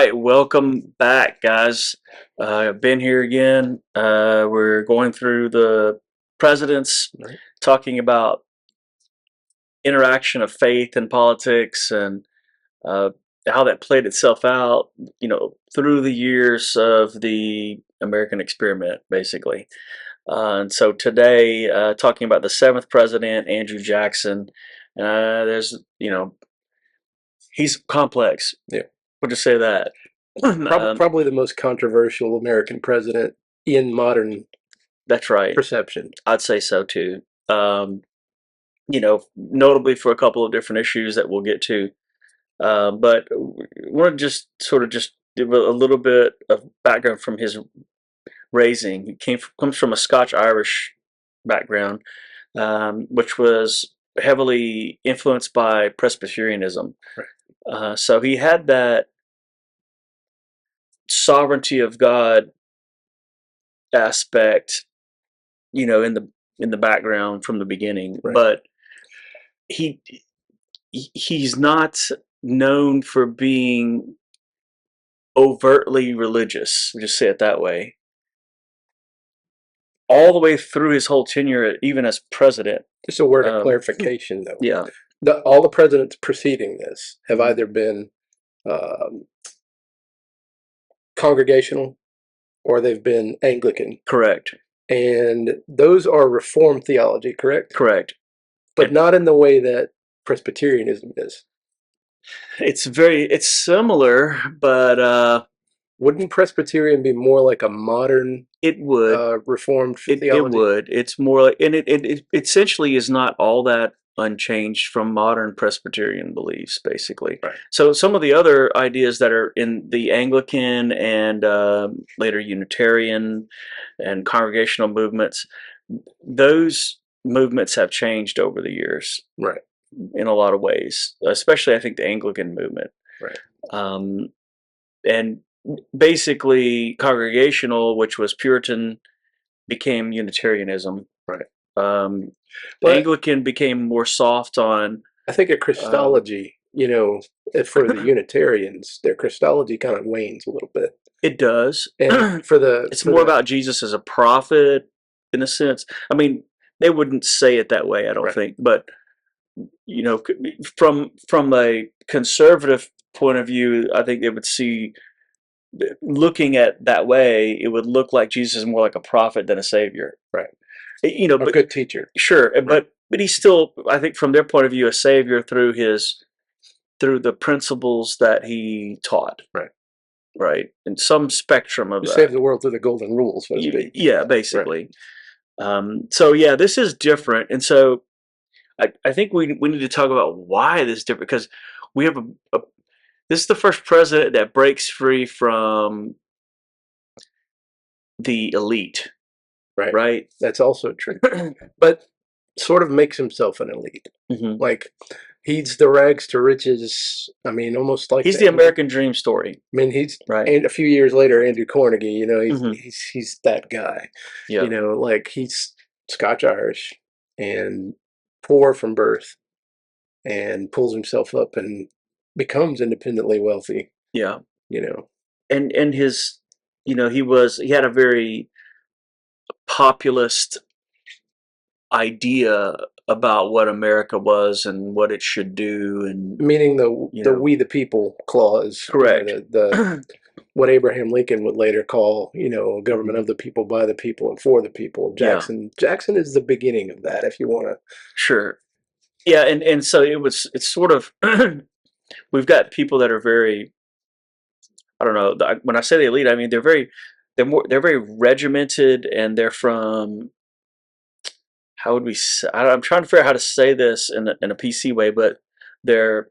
right, welcome back, guys. Been here again. We're going through the presidents, Right. talking about interaction of faith and politics and uh, how that played itself out, through the years of the American experiment, basically. And so today, talking about the seventh president, Andrew Jackson. He's complex. Yeah. We'll just say that. Probably the most controversial American president in modern That's right. perception. I'd say so too. Notably for a couple of different issues that we'll get to. But we want to just sort of just give a little bit of background from his raising. He comes from a Scotch-Irish background, which was heavily influenced by Presbyterianism. Right. So he had that sovereignty of God aspect, in the background from the beginning. Right. But he he's not known for being overtly religious. We'll just say it that way. All the way through his whole tenure, even as president. Just a word of clarification, though. Yeah. All the presidents preceding this have Mhm. either been congregational or they've been Anglican. Correct. And those are Reformed theology, correct? Correct. But not in the way that Presbyterianism is. It's similar, but Wouldn't Presbyterian be more like a modern it would. Reformed It theology? would. It's more like, and it essentially is not all that unchanged from modern Presbyterian beliefs, basically. Right. So some of the other ideas that are in the Anglican and later Unitarian and congregational movements, those movements have changed over the years. Right. In a lot of ways, especially I think the Anglican movement. Right. And basically congregational, which was Puritan, became Unitarianism. Right. Anglican became more soft on. I think a Christology, for the Unitarians, their Christology kind of wanes a little bit. It does. And it's more about Jesus as a prophet, in a sense. I mean, they wouldn't say it that way, I don't think, but from a conservative point of view, I think they would see, looking at that way, it would look like Jesus is more like a prophet than a savior. Right. A but, good teacher. Sure, right. but he's still, I think, from their point of view, a savior through the principles that he taught. Right. Right. In some spectrum of to that. Save the world through the golden rules, so to speak. Yeah, basically. Right. So yeah, this is different, and so I think we need to talk about why this is different, because we have this is the first president that breaks free from the elite. Right. Right. That's also true. But sort of makes himself an elite. Mm-hmm. Like, he's the rags to riches. I mean, almost like he's the American dream story. I mean, he's right. And a few years later, Andrew Carnegie. Mm-hmm. He's that guy. Yeah. Like, he's Scotch-Irish and poor from birth, and pulls himself up and becomes independently wealthy. Yeah. And his, he had a very populist idea about what America was and what it should do, and meaning the "we the people" clause. Correct. The what Abraham Lincoln would later call, a government of the people, by the people, and for the people. Jackson is the beginning of that, if you want to. Sure. Yeah, and so it's sort of we've got people that are very, I don't know, when I say the elite, I mean they're very regimented, and they're from, how would we say, I'm trying to figure out how to say this in a PC way, but they're,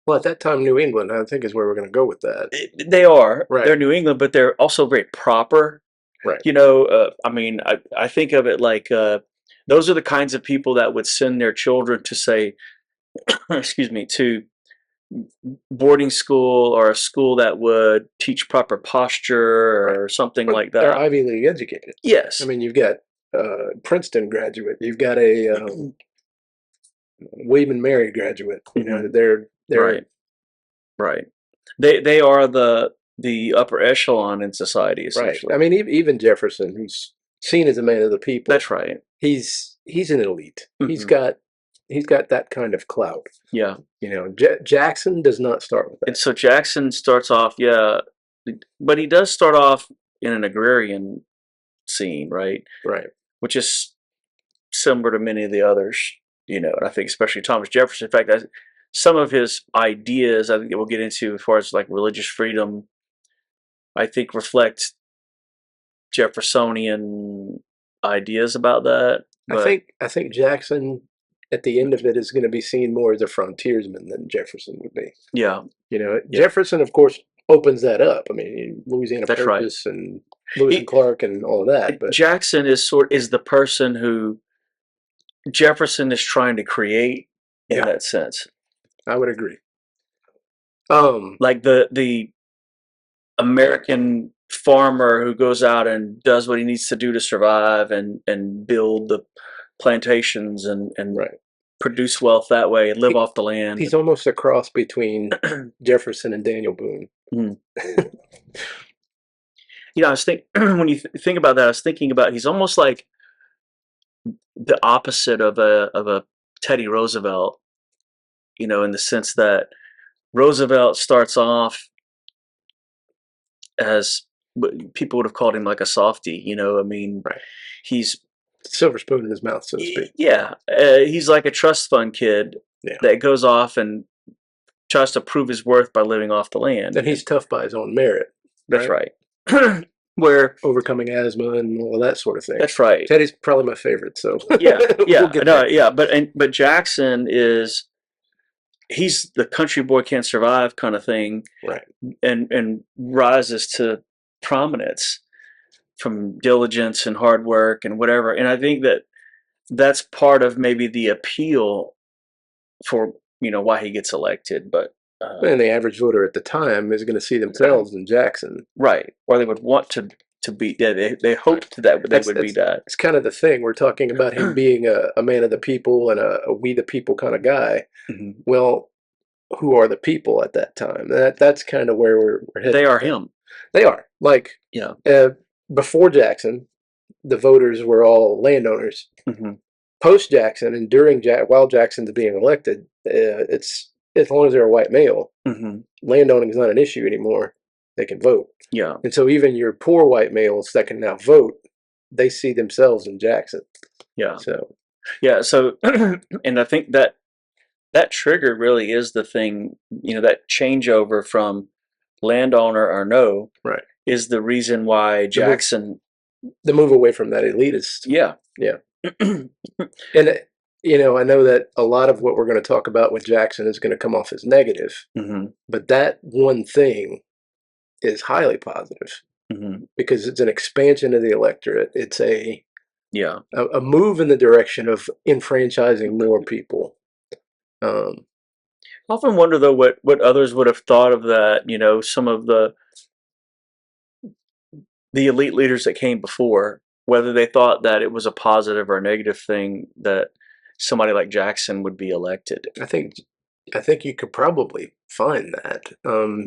well, at that time, New England, I think, is where we're going to go with that. They are. Right. They're New England, but they're also very proper. Right. I mean, I think of it like, those are the kinds of people that would send their children to, say, excuse me, to boarding school, or a school that would teach proper posture, or something like that. They're Ivy League educated. Yes. I mean, you've got Princeton graduate. You've got a William and Mary graduate. They're right. They are the the upper echelon in society, Right. essentially. I mean, even Jefferson, who's seen as a man of the people, That's right. he's an elite. Hmm. He's got that kind of clout. Yeah. Jackson does not start with And that. so Jackson starts off, yeah, but he does start off in an agrarian scene, right? Right. Which is similar to many of the others, and I think especially Thomas Jefferson. In fact, some of his ideas, I think that we'll get into as far as like religious freedom, I think reflect Jeffersonian ideas about that. But I think Jackson at the end of it is going to be seen more as a frontiersman than Jefferson would be. yeah, yeah, Jefferson, of course, opens that up. I mean, Louisiana that's right. Purchase and Lewis and He, Clark and all of that. But Jackson is the person who Jefferson is trying to create in yeah, that sense. I would agree. Like the American farmer who goes out and does what he needs to do to survive and build the plantations and right. produce wealth that way and live He, off the land. he's almost a cross between Jefferson and Daniel Boone. Mm. I was think when you think about that, I was thinking about he's almost like the opposite of a Teddy Roosevelt, in the sense that Roosevelt starts off as people would have called him like a softie. I mean, Right. he's Silver spoon in his mouth, so to speak. yeah, he's like a trust fund kid Yeah. that goes off and tries to prove his worth by living off the land. And he's tough by his own merit. That's right. Where overcoming asthma and all of that sort of thing. That's right. Teddy's probably my favorite, so yeah, we'll get there. yeah. But Jackson he's the country boy can't survive kind of thing, right? And rises to prominence from diligence and hard work and whatever. And I think that's part of maybe the appeal for why he gets elected. But and the average voter at the time is going to see themselves in Jackson, right? Or they would want to be. Yeah, they hoped that they would be that. It's kind of the thing we're talking about him being a man of the people and a we the people kind of guy. Mm-hmm. Well, who are the people at that time? That's kind of where we're headed. They are him. They are before Jackson, the voters were all landowners. Mm-hmm. Post Jackson and while Jackson's being elected, it's as long as they're a white male, mm-hmm. landowning is not an issue anymore. They can vote. Yeah. And so even your poor white males that can now vote, they see themselves in Jackson. Yeah. So and I think that trigger really is the thing, that changeover from landowner or no, right, is the reason why Jackson the move away from that elitist. Yeah. And I know that a lot of what we're going to talk about with Jackson is going to come off as negative, mm-hmm. but that one thing is highly positive, mm-hmm. because it's an expansion of the electorate. It's a move in the direction of enfranchising more people. I often wonder though what others would have thought of that. Some of the elite leaders that came before, whether they thought that it was a positive or a negative thing that somebody like Jackson would be elected. I think you could probably find that.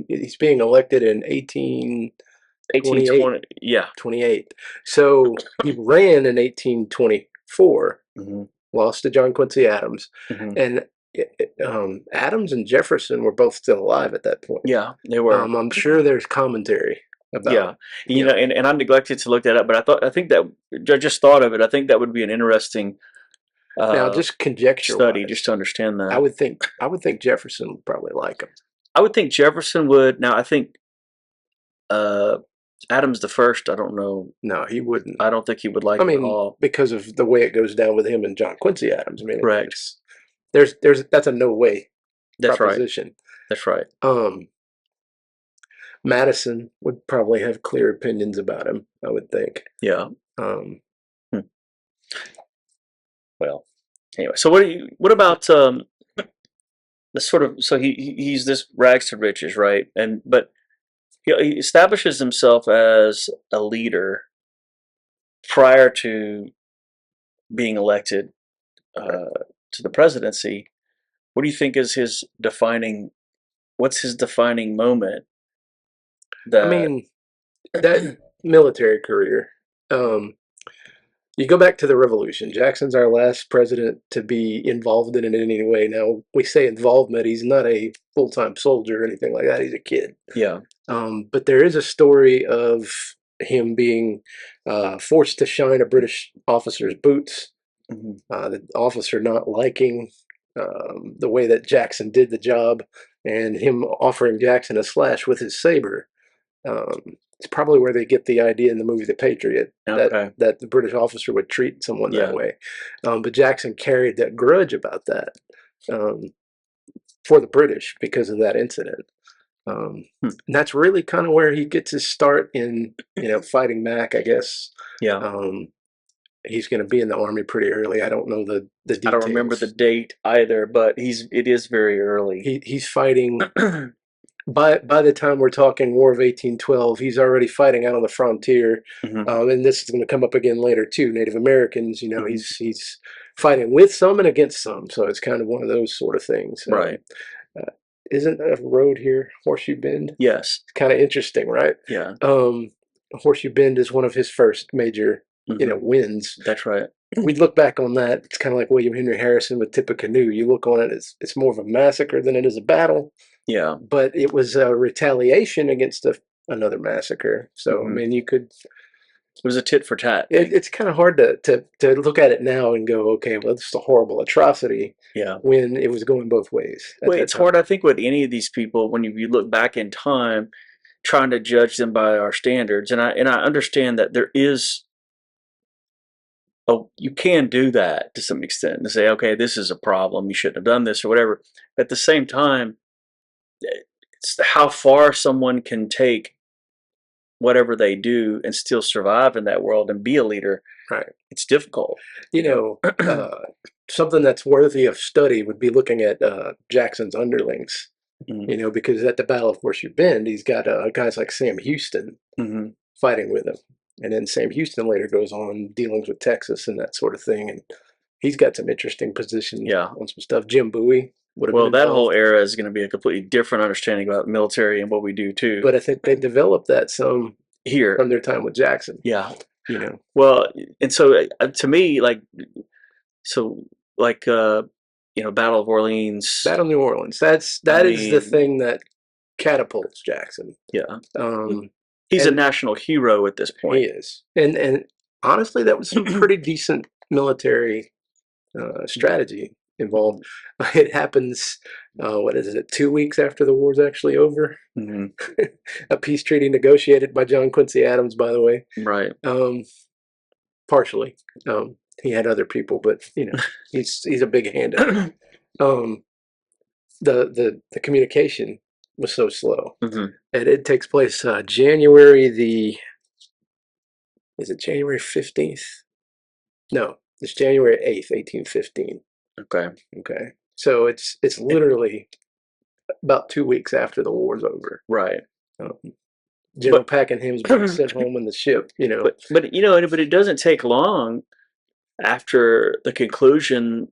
He's being elected in 1828. Yeah. 28. So he ran in 1824, mm-hmm. lost to John Quincy Adams. Mm-hmm. And Adams and Jefferson were both still alive at that point. Yeah, they were. I'm sure there's commentary about. Yeah, and I neglected to look that up, but I think that I just thought of it. I think that would be an interesting now just conjecture study just to understand that. I would think Jefferson would probably like him. I would think Jefferson would. Now I think Adams the first, I don't know. No, he wouldn't. I don't think he would like him at all, because of the way it goes down with him and John Quincy Adams. I mean, right. That's a no way proposition. Right. That's right. Madison would probably have clear opinions about him, I would think. Yeah. Well, anyway, so what about the sort of, so he's this rags to riches, right? But he establishes himself as a leader prior to being elected to the presidency. What do you think is what's his defining moment? I that mean, that military career. Um, you go back to the Revolution. Jackson's our last president to be involved in it in any way. Now, we say involvement, he's not a full time soldier or anything like that. He's a kid. yeah. But there is a story of him being forced to shine a British officer's boots, Hmm. the officer not liking the way that Jackson did the job, and him offering Jackson a slash with his saber. It's probably where they get the idea in the movie The Patriot Okay. that the British officer would treat someone that Yeah. way. But Jackson carried that grudge about that um, for the British because of that incident. Hmm. And that's really kind of where he gets his start in, fighting Mac, I guess. Yeah. Um, he's going to be in the army pretty early. I don't know the I don't remember the details. date either, but it is very early. He's fighting by the time we're talking War of 1812, he's already fighting out on the frontier, Hmm. and this is going to come up again later too. Native Americans, Hmm. he's fighting with some and against some, so it's kind of one of those sort of things. Right. Uh, isn't a road here Horseshoe Bend? Yes. It's kind of interesting, right? Yeah. Horseshoe Bend is one of his first major, Hmm. wins. That's right. We look back on that. It's kind of like William Henry Harrison with Tippecanoe. You look on it, it's more of a massacre than it is a battle. Yeah. But it was a retaliation against another massacre. So I Hmm. mean, you could. It was a tit for tat thing. It's kind of hard to look at it now and go, okay, well, it's a horrible atrocity. Yeah. When it was going both ways at Well, that it's time. hard, I think, with any of these people when you look back in time, trying to judge them by our standards, and I understand that there is. Oh, you can do that to some extent to say, okay, this is a problem. You shouldn't have done this or whatever. At the same time, it's how far someone can take whatever they do and still survive in that world and be a leader. Right. It's difficult. You know, something that's worthy of study would be looking at Jackson's underlings. Mm-hmm. Because at the Battle of Horseshoe Bend, he's got guys like Sam Houston Mm-hmm. fighting with him. And then Sam Houston later goes on dealings with Texas and that sort of thing. And he's got some interesting positions Yeah. on some stuff. Jim Bowie would have been Well, that whole involved. era is going to be a completely different understanding about the military and what we do too. But I think they developed that some Here, from their time with Jackson. yeah. You know, Well, and so to me, so like Battle of Orleans. Battle of New Orleans. That is the thing that catapults Jackson. Yeah, he's a And national hero at this he point. is. And honestly, that was some pretty decent military strategy involved. It happens, what is it, 2 weeks after the war's actually over? Mm-hmm. A peace treaty negotiated by John Quincy Adams, by the way. Right. Partially. He had other people, but he's a big hand at it. The communication was so slow, Mm-hmm. and it takes place January the. Is it January 15th? No, it's January 8th, 1815. Okay. Okay, so it's literally about 2 weeks after the war's over. Right. Um, General But Pakenham's being sent home in the ship. but it doesn't take long after the conclusion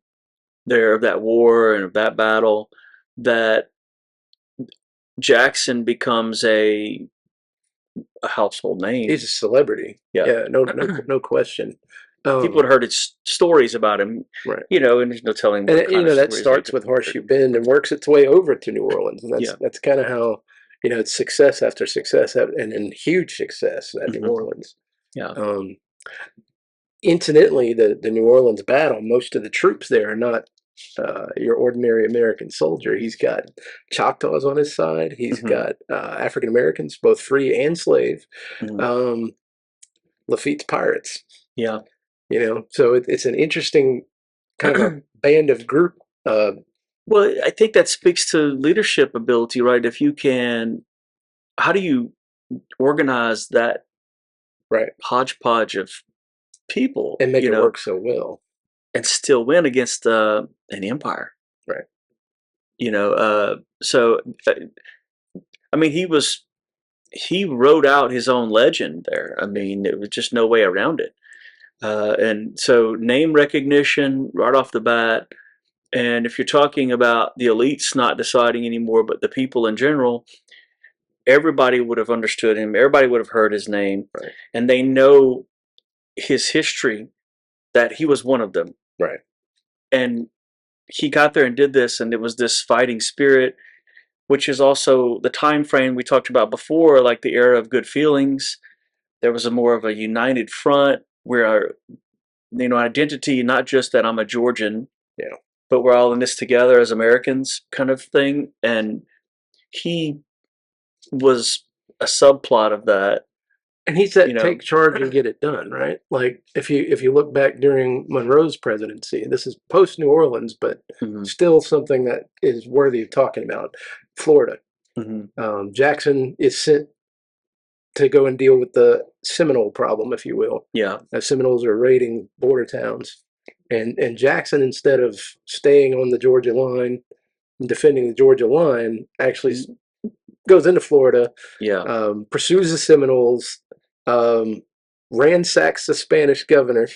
there of that war and of that battle that Jackson becomes a household name. He's a celebrity. Yeah. No question. People had heard stories about him, Right. And there's no telling what And kind of that stories starts with Horseshoe Bend and works its way over to New Orleans, and that's kind of how it's success after success and huge success at New Mhm. Orleans. Yeah. Incidentally, the New Orleans battle, most of the troops there are not your ordinary American soldier. He's got Choctaws on his side. He's Mhm. got African Americans, both free and slave. Mhm. Lafitte's pirates. Yeah. So it's an interesting kind of a band of group. Well, I think that speaks to leadership ability, right? If you can, how do you organize that Right. hodgepodge of people And make it work so well. and still win against an empire? Right. So I mean, he wrote out his own legend there. I mean, there was just no way around it. And so name recognition right off the bat. And if you're talking about the elites not deciding anymore, but the people in general, everybody would have understood him. Everybody would have heard his name, Right. and they know his history, that he was one of them. Right. And he got there and did this, and it was this fighting spirit, which is also the time frame we talked about before, like the era of good feelings. There was a more of a united front where, identity, not just that I'm a Georgian, yeah, but we're all in this together as Americans kind of thing. And he was a subplot of that. And he's that take charge and get it done, right? Like if you look back during Monroe's presidency, this is post New Orleans, but still something that is worthy of talking about. Florida. Jackson is sent to go and deal with the Seminole problem, if you will. Yeah. The Seminoles are raiding border towns. And Jackson, instead of staying on the Georgia line and defending the Georgia line, actually goes into Florida, pursues the Seminoles, ransacks the Spanish governor,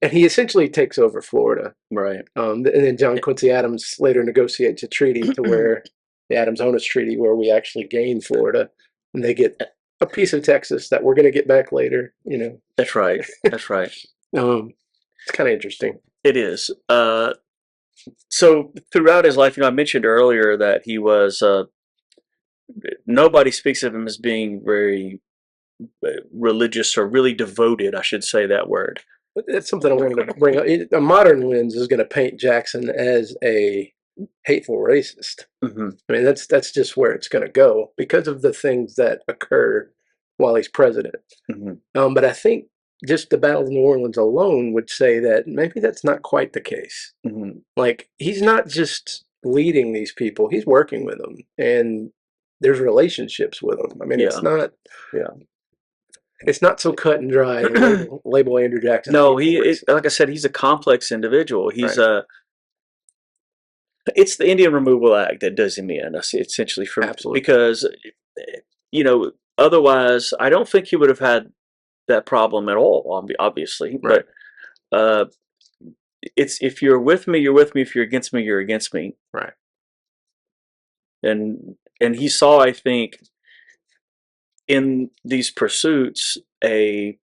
and he essentially takes over Florida. Right. And then John Quincy Adams later negotiates a treaty to where the Adams-Onis Treaty, where we actually gain Florida, and they get a piece of Texas that we're going to get back later. That's right. That's right. It's kind of interesting. It is. So throughout his life, I mentioned earlier that he was. Nobody speaks of him as being very religious or really devoted. I should say that word. But that's something I wanted to bring up. A modern lens is going to paint Jackson as a hateful racist. I mean, that's just where it's going to go because of the things that occur while he's president. But I think just the Battle of New Orleans alone would say that maybe that's not quite the case. Like, he's not just leading these people, he's working with them, and there's relationships with them. I mean, it's not it's not so cut and dry to label Andrew Jackson. No, like I said, he's a complex individual. He's it's the Indian Removal Act that does him in, essentially, because otherwise, I don't think he would have had that problem at all. Obviously, but it's if you're with me, you're with me. If you're against me, you're against me. Right. And he saw, I think, in these pursuits, the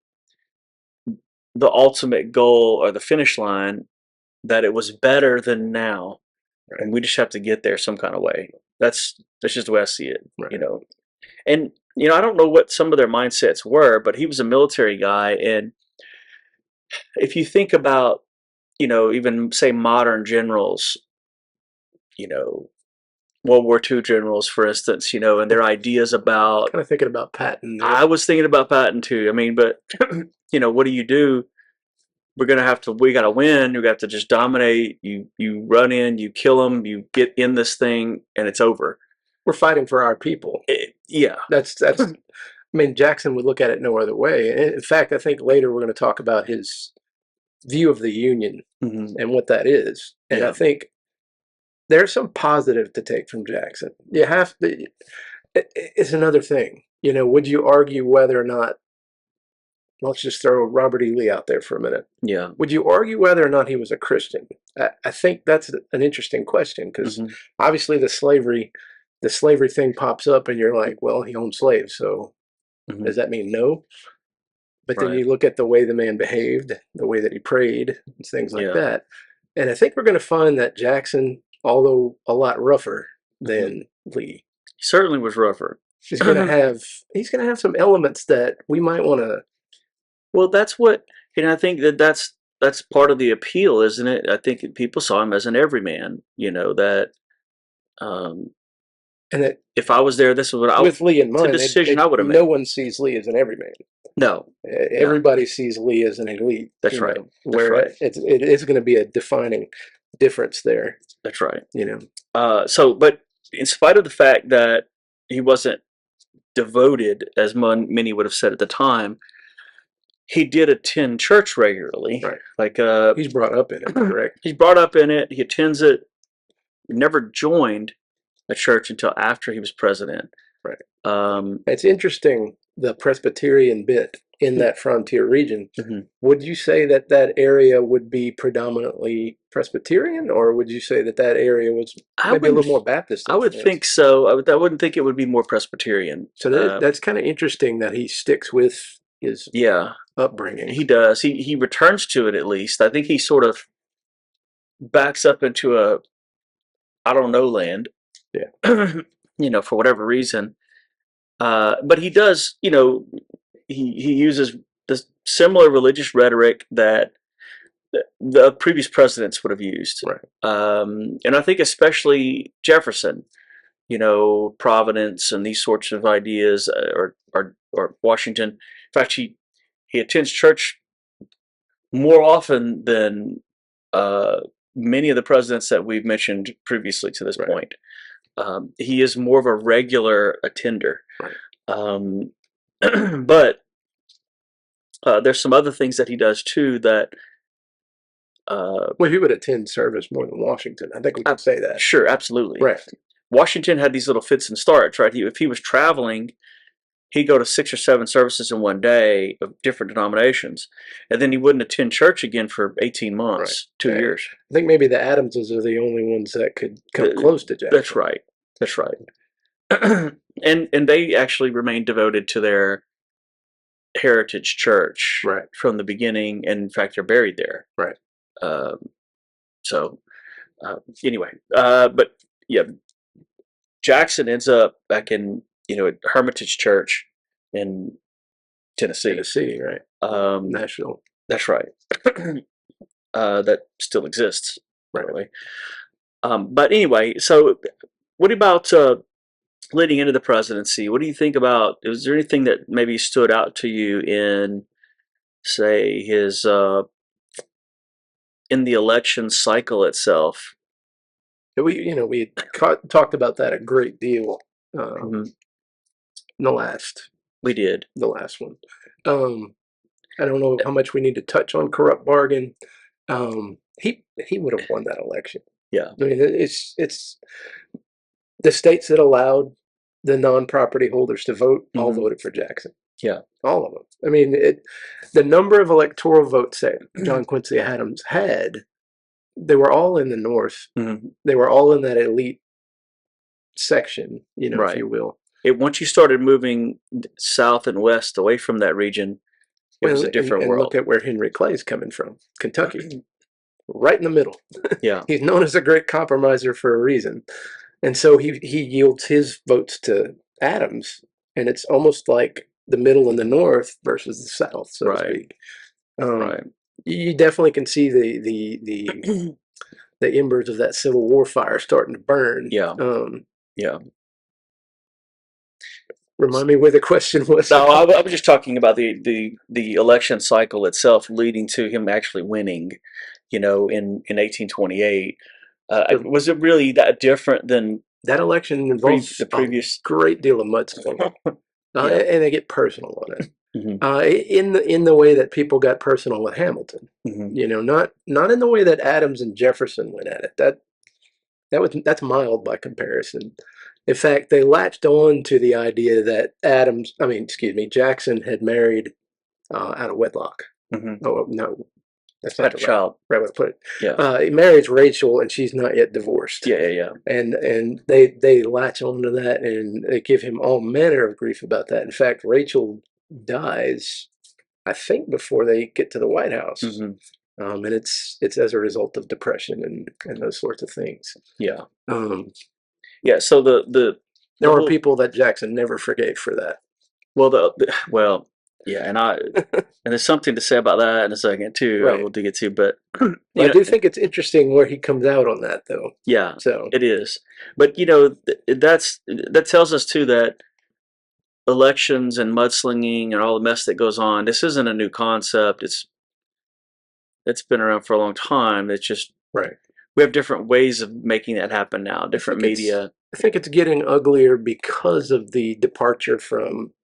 ultimate goal or the finish line, that it was better than now, and we just have to get there some kind of way. That's just the way I see it. And I don't know what some of their mindsets were, but he was a military guy, and if you think about, even say modern generals, World War II generals, for instance, and their ideas about. Kind of thinking about Patton. I was thinking about Patton too. I mean, but what do? We got to win. We got to just dominate. You run in, you kill them, you get in this thing, and it's over. We're fighting for our people. That's. I mean, Jackson would look at it no other way. In fact, I think later we're going to talk about his view of the Union and what that is. And I think there's some positive to take from Jackson. You have to. It's another thing. Would you argue whether or not? Let's just throw Robert E. Lee out there for a minute. Yeah. Would you argue whether or not he was a Christian? I think that's an interesting question because obviously the slavery thing pops up and you're like, well, he owned slaves, so does that mean no? But then you look at the way the man behaved, the way that he prayed, and things like that. And I think we're going to find that Jackson, although a lot rougher than Lee, he certainly was rougher. He's going to have some elements that we might want to. Well, that's what, and I think that's part of the appeal, isn't it? I think people saw him as an everyman, that. And that if I was there, this is what I would. With Lee in mind, it's a decision I would have made. No one sees Lee as an everyman. No, everybody sees Lee as an elite. That's right. Where it is going to be a defining difference there. That's right. But in spite of the fact that he wasn't devoted, as many would have said at the time, he did attend church regularly. Right. Like he's brought up in it, correct? He's brought up in it. He attends it. He never joined a church until after he was president. Right. It's interesting, the Presbyterian bit in that frontier region. Mm-hmm. Would you say that that area would be predominantly Presbyterian, or would you say that that area was maybe a little more Baptist I would influence? think so. I wouldn't think it would be more Presbyterian. So that's kind of interesting that he sticks with his upbringing. He does. He returns to it at least. I think he sort of backs up into a I don't know land. Yeah. For whatever reason. But he does, he uses the similar religious rhetoric that the previous presidents would have used. Right. And I think especially Jefferson, Providence and these sorts of ideas, or Washington. In fact, he attends church more often than many of the presidents that we've mentioned previously to this point. He is more of a regular attender. Right. But there's some other things that he does too that. Well, he would attend service more than Washington. I think we can say that. Sure, absolutely. Right. Washington had these little fits and starts, right? If he was traveling, he'd go to 6 or 7 services in one day of different denominations, and then he wouldn't attend church again for 18 months, 2 years. I think maybe the Adamses are the only ones that could come close to Jackson. That's right. That's right. and they actually remained devoted to their heritage church from the beginning, and in fact, they're buried there. Right. Anyway, but yeah, Jackson ends up back in at Hermitage Church in Tennessee. Tennessee, right? Nashville. That's right. That still exists, by the way. But anyway, so what about leading into the presidency? What do you think about? Is there anything that maybe stood out to you in, say, his in the election cycle itself? We talked about that a great deal in the last. We did the last one. I don't know how much we need to touch on corrupt bargain. He would have won that election. Yeah, I mean it's the states that allowed the non-property holders to vote all voted for Jackson. Yeah, all of them. I mean the number of electoral votes that John Quincy Adams had. They were all in the North. They were all in that elite section, if you will. Once you started moving south and west away from that region, it was a different world. Look at where Henry Clay's coming from, Kentucky, right in the middle. Yeah, he's known as a great compromiser for a reason, and so he yields his votes to Adams, and it's almost like the middle and the North versus the South, so to speak. Right. You definitely can see the embers of that Civil War fire starting to burn. Yeah. Yeah. Remind me where the question was. No, I was just talking about the election cycle itself, leading to him actually winning. In 1828. Was it really that different than that election? Involves the previous great deal of mudslinging, and they get personal on it. In the way that people got personal with Hamilton, not in the way that Adams and Jefferson went at it. That's mild by comparison. In fact, they latched on to the idea that Jackson had married out of wedlock. Oh no, that's not the right way to put it. Yeah, he marries Rachel, and she's not yet divorced. Yeah. And they latch on to that, and they give him all manner of grief about that. In fact, Rachel dies, I think, before they get to the White House, and it's as a result of depression and those sorts of things. Yeah. So there were people that Jackson never forgave for that. Well, yeah, and there's something to say about that in a second too. Right. We'll dig into, but I do think it's interesting where he comes out on that, though. Yeah, so it is. But that tells us too that elections and mudslinging and all the mess that goes on. This isn't a new concept. It's been around for a long time. It's just we have different ways of making that happen now. Different media. I think it's getting uglier because of the departure from.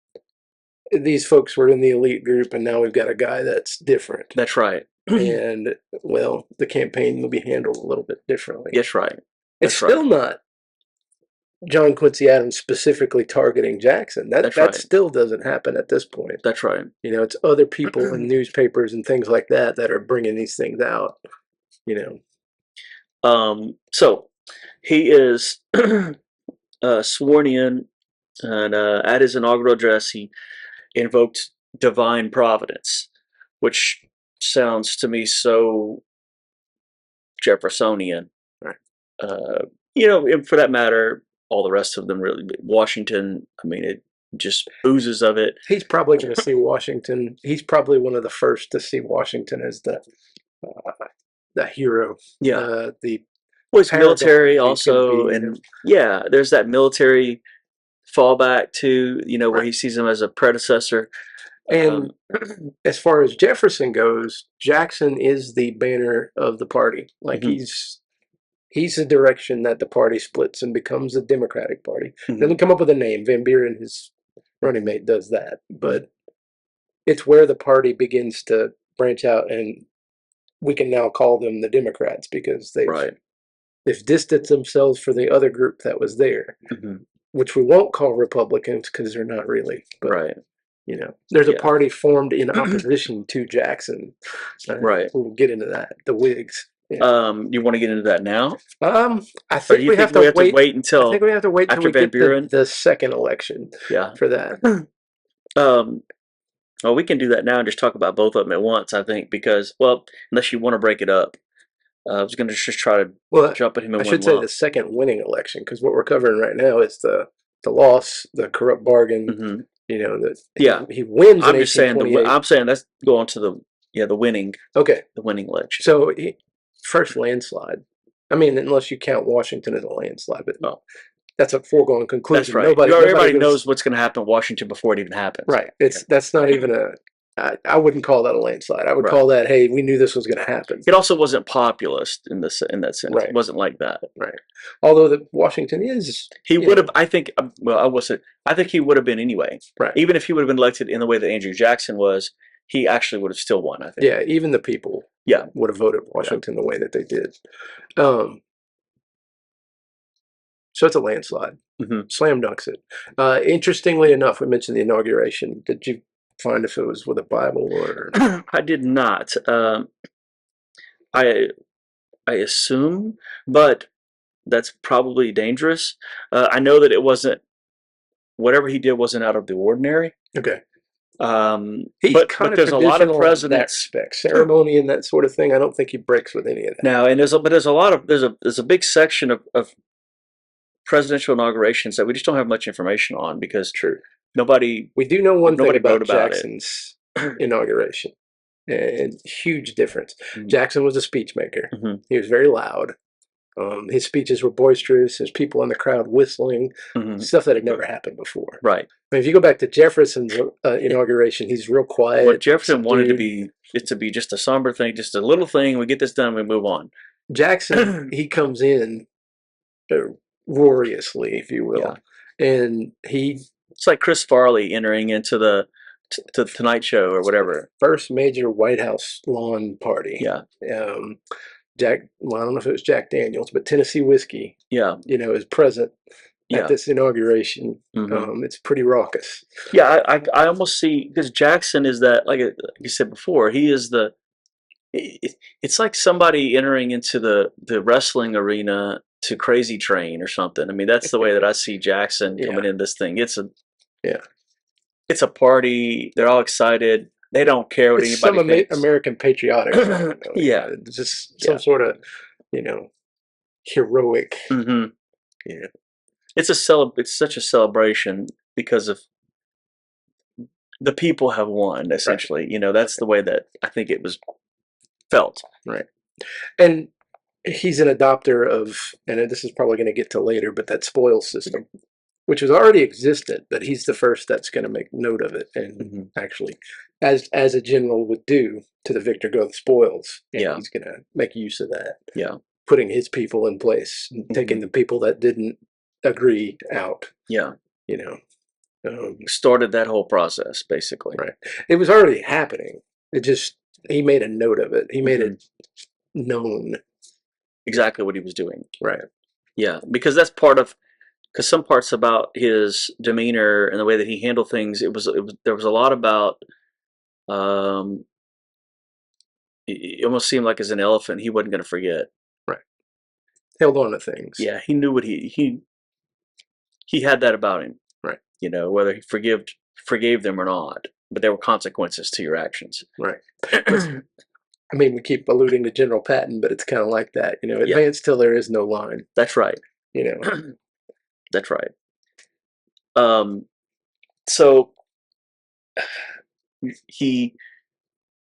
These folks were in the elite group, and now we've got a guy that's different. That's right. And the campaign will be handled a little bit differently. That's right. It's still not John Quincy Adams specifically targeting Jackson. That That's right. still doesn't happen at this point. That's right. You know, it's other people in newspapers and things like that that are bringing these things out. You know. So he is sworn in, and at his inaugural address, he invoked divine providence, which sounds to me so Jeffersonian. Right. And for that matter, all the rest of them really. Washington, I mean, it just oozes of it. He's probably going to see Washington. He's probably one of the first to see Washington as the hero. Yeah. The his military also, and there's that military fallback too. Where he sees him as a predecessor. And as far as Jefferson goes, Jackson is the banner of the party. Like he's the direction that the party splits and becomes the Democratic Party. Then we come up with a name. Van Buren, his running mate, does that. But it's where the party begins to branch out, and we can now call them the Democrats because they've distanced themselves from the other group that was there, which we won't call Republicans because they're not really. But, there's a party formed in opposition to Jackson. Right. We'll get into that. The Whigs. Yeah. You want to get into that now? I think we have to wait until. I think we have to wait until we get the second election. Yeah. For that. Well, we can do that now and just talk about both of them at once. I think because unless you want to break it up, I was going to just try to jump at him. I should say the second winning election because what we're covering right now is the loss, the corrupt bargain. He wins. I'm just saying. I'm saying let's go on to the winning. Okay. The winning election. So first landslide. I mean, unless you count Washington as a landslide, but that's a foregone conclusion. That's right. Everybody knows what's going to happen in Washington before it even happens. Right. That's not even I wouldn't call that a landslide. I would call that, hey, we knew this was going to happen. It also wasn't populist in that sense. Right. It wasn't like that. Right. Although Washington is. He would have, I think, I think he would have been anyway. Right. Even if he would have been elected in the way that Andrew Jackson was, he actually would have still won, I think. Yeah, even the people would have voted Washington the way that they did. So it's a landslide. Slam dunks it. Interestingly enough, we mentioned the inauguration. Did you find if it was with a Bible or? I did not. I assume, but that's probably dangerous. I know that it wasn't. Whatever he did wasn't out of the ordinary. Okay. But there's a lot of presidents ceremony and that sort of thing. I don't think he breaks with any of that. No, and there's a big section of presidential inaugurations that we just don't have much information on because we do know one thing about Jackson's inauguration, and huge difference. Jackson was a speech maker. He was very loud. His speeches were boisterous. There's people in the crowd whistling, stuff that had never happened before. Right. I mean, if you go back to Jefferson's inauguration, he's real quiet. What Jefferson wanted to be just a somber thing, just a little thing. We get this done, we move on. Jackson, he comes in roariously, if you will, and it's like Chris Farley entering into the Tonight Show or whatever. First major White House lawn party. Yeah. I don't know if it was Jack Daniels, but Tennessee whiskey. Yeah. Is present at this inauguration. It's pretty raucous. Yeah, I almost see because Jackson is that like you said before, he is the. It's like somebody entering into the wrestling arena to Crazy Train or something. I mean, that's the way that I see Jackson coming in this thing. It's a party. They're all excited. They don't care what anybody thinks. Some American patriotic song. Yeah. Just some sort of, heroic. Yeah. It's such a celebration because of the people have won, essentially. Right. That's the way that I think it was felt. Right. And he's an adopter of, and this is probably going to get to later, but that spoils system, which has already existed, but he's the first that's going to make note of it and actually, as a general would do, to the victor go the spoils. And he's going to make use of that. Yeah. Putting his people in place, taking the people that didn't agree out. Yeah. Started that whole process, basically. Right. It was already happening. He made a note of it. He made it known. Exactly what he was doing. Right. Yeah. Because that's part of because some parts about his demeanor and the way that he handled things, there was a lot about. Um, it almost seemed like as an elephant, he wasn't going to forget. Right. Held on to things. Yeah, he knew what he had that about him. Right. You know, whether he forgave them or not, but there were consequences to your actions. Right. I mean, we keep alluding to General Patton, but it's kind of like that. You know, advance till there is no line. That's right. You know. That's right. So he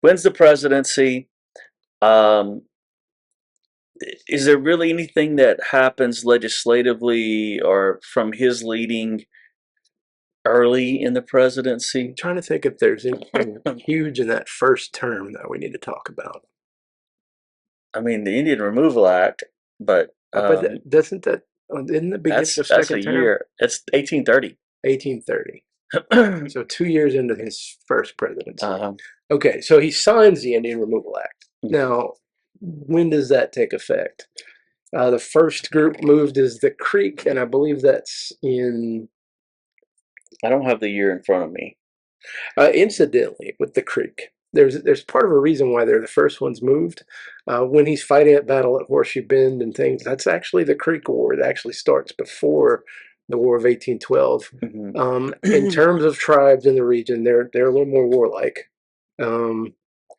wins the presidency. Is there really anything that happens legislatively or from his leading early in the presidency? I'm trying to think if there's anything huge in that first term that we need to talk about. I mean, the Indian Removal Act, but doesn't that in the beginning of second term? Year. It's 1830. 1830. So 2 years into his first presidency. Okay, so he signs the Indian Removal Act. Now, when does that take effect? The first group moved is the Creek, and I believe that's in... I don't have the year in front of me. Incidentally, with the Creek, there's part of a reason why they're the first ones moved. When he's fighting at battle at Horseshoe Bend and things, that's actually the Creek War. It actually starts before the War of 1812. In terms of tribes in the region, they're a little more warlike.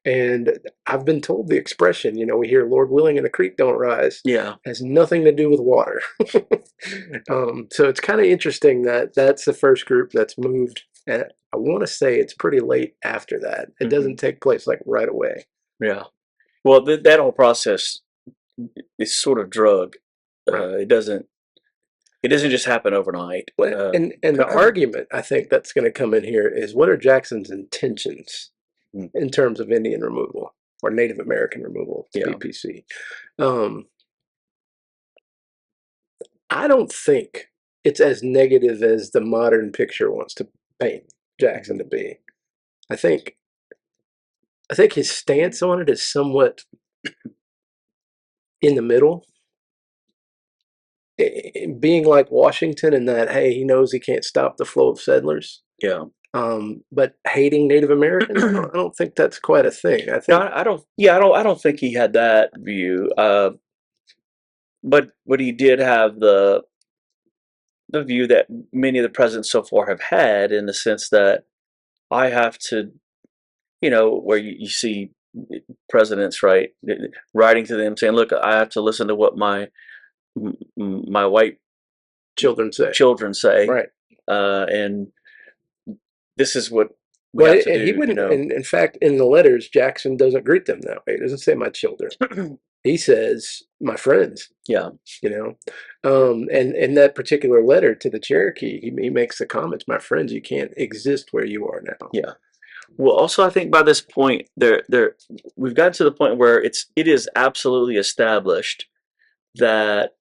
And I've been told the expression, you know, we hear "Lord willing and the creek don't rise." Yeah, has nothing to do with water. So it's kind of interesting that that's the first group that's moved, and I want to say it's pretty late after that. It doesn't take place like right away. Yeah. Well, that whole process is sort of drug. Right. It doesn't just happen overnight. Well, and the argument I think that's going to come in here is, what are Jackson's intentions in terms of Indian removal or Native American removal, BPC? I don't think it's as negative as the modern picture wants to paint Jackson to be. I think his stance on it is somewhat in the middle. Being like Washington in that, hey, he knows he can't stop the flow of settlers. Yeah. But hating Native Americans, I don't think that's quite a thing. I think I don't. Yeah, I don't think he had that view. But he did have the view that many of the presidents so far have had, in the sense that I have to, you know, where you see presidents, right, writing to them saying, "Look, I have to listen to what my white children say, right, and this is what we have to do." He wouldn't. You know? In fact, in the letters, Jackson doesn't greet them that way. He doesn't say "my children." He says "my friends." Yeah. You know, and in that particular letter to the Cherokee, he makes the comments, "My friends, you can't exist where you are now." Yeah. Well, also, I think by this point, we've gotten to the point where it is absolutely established that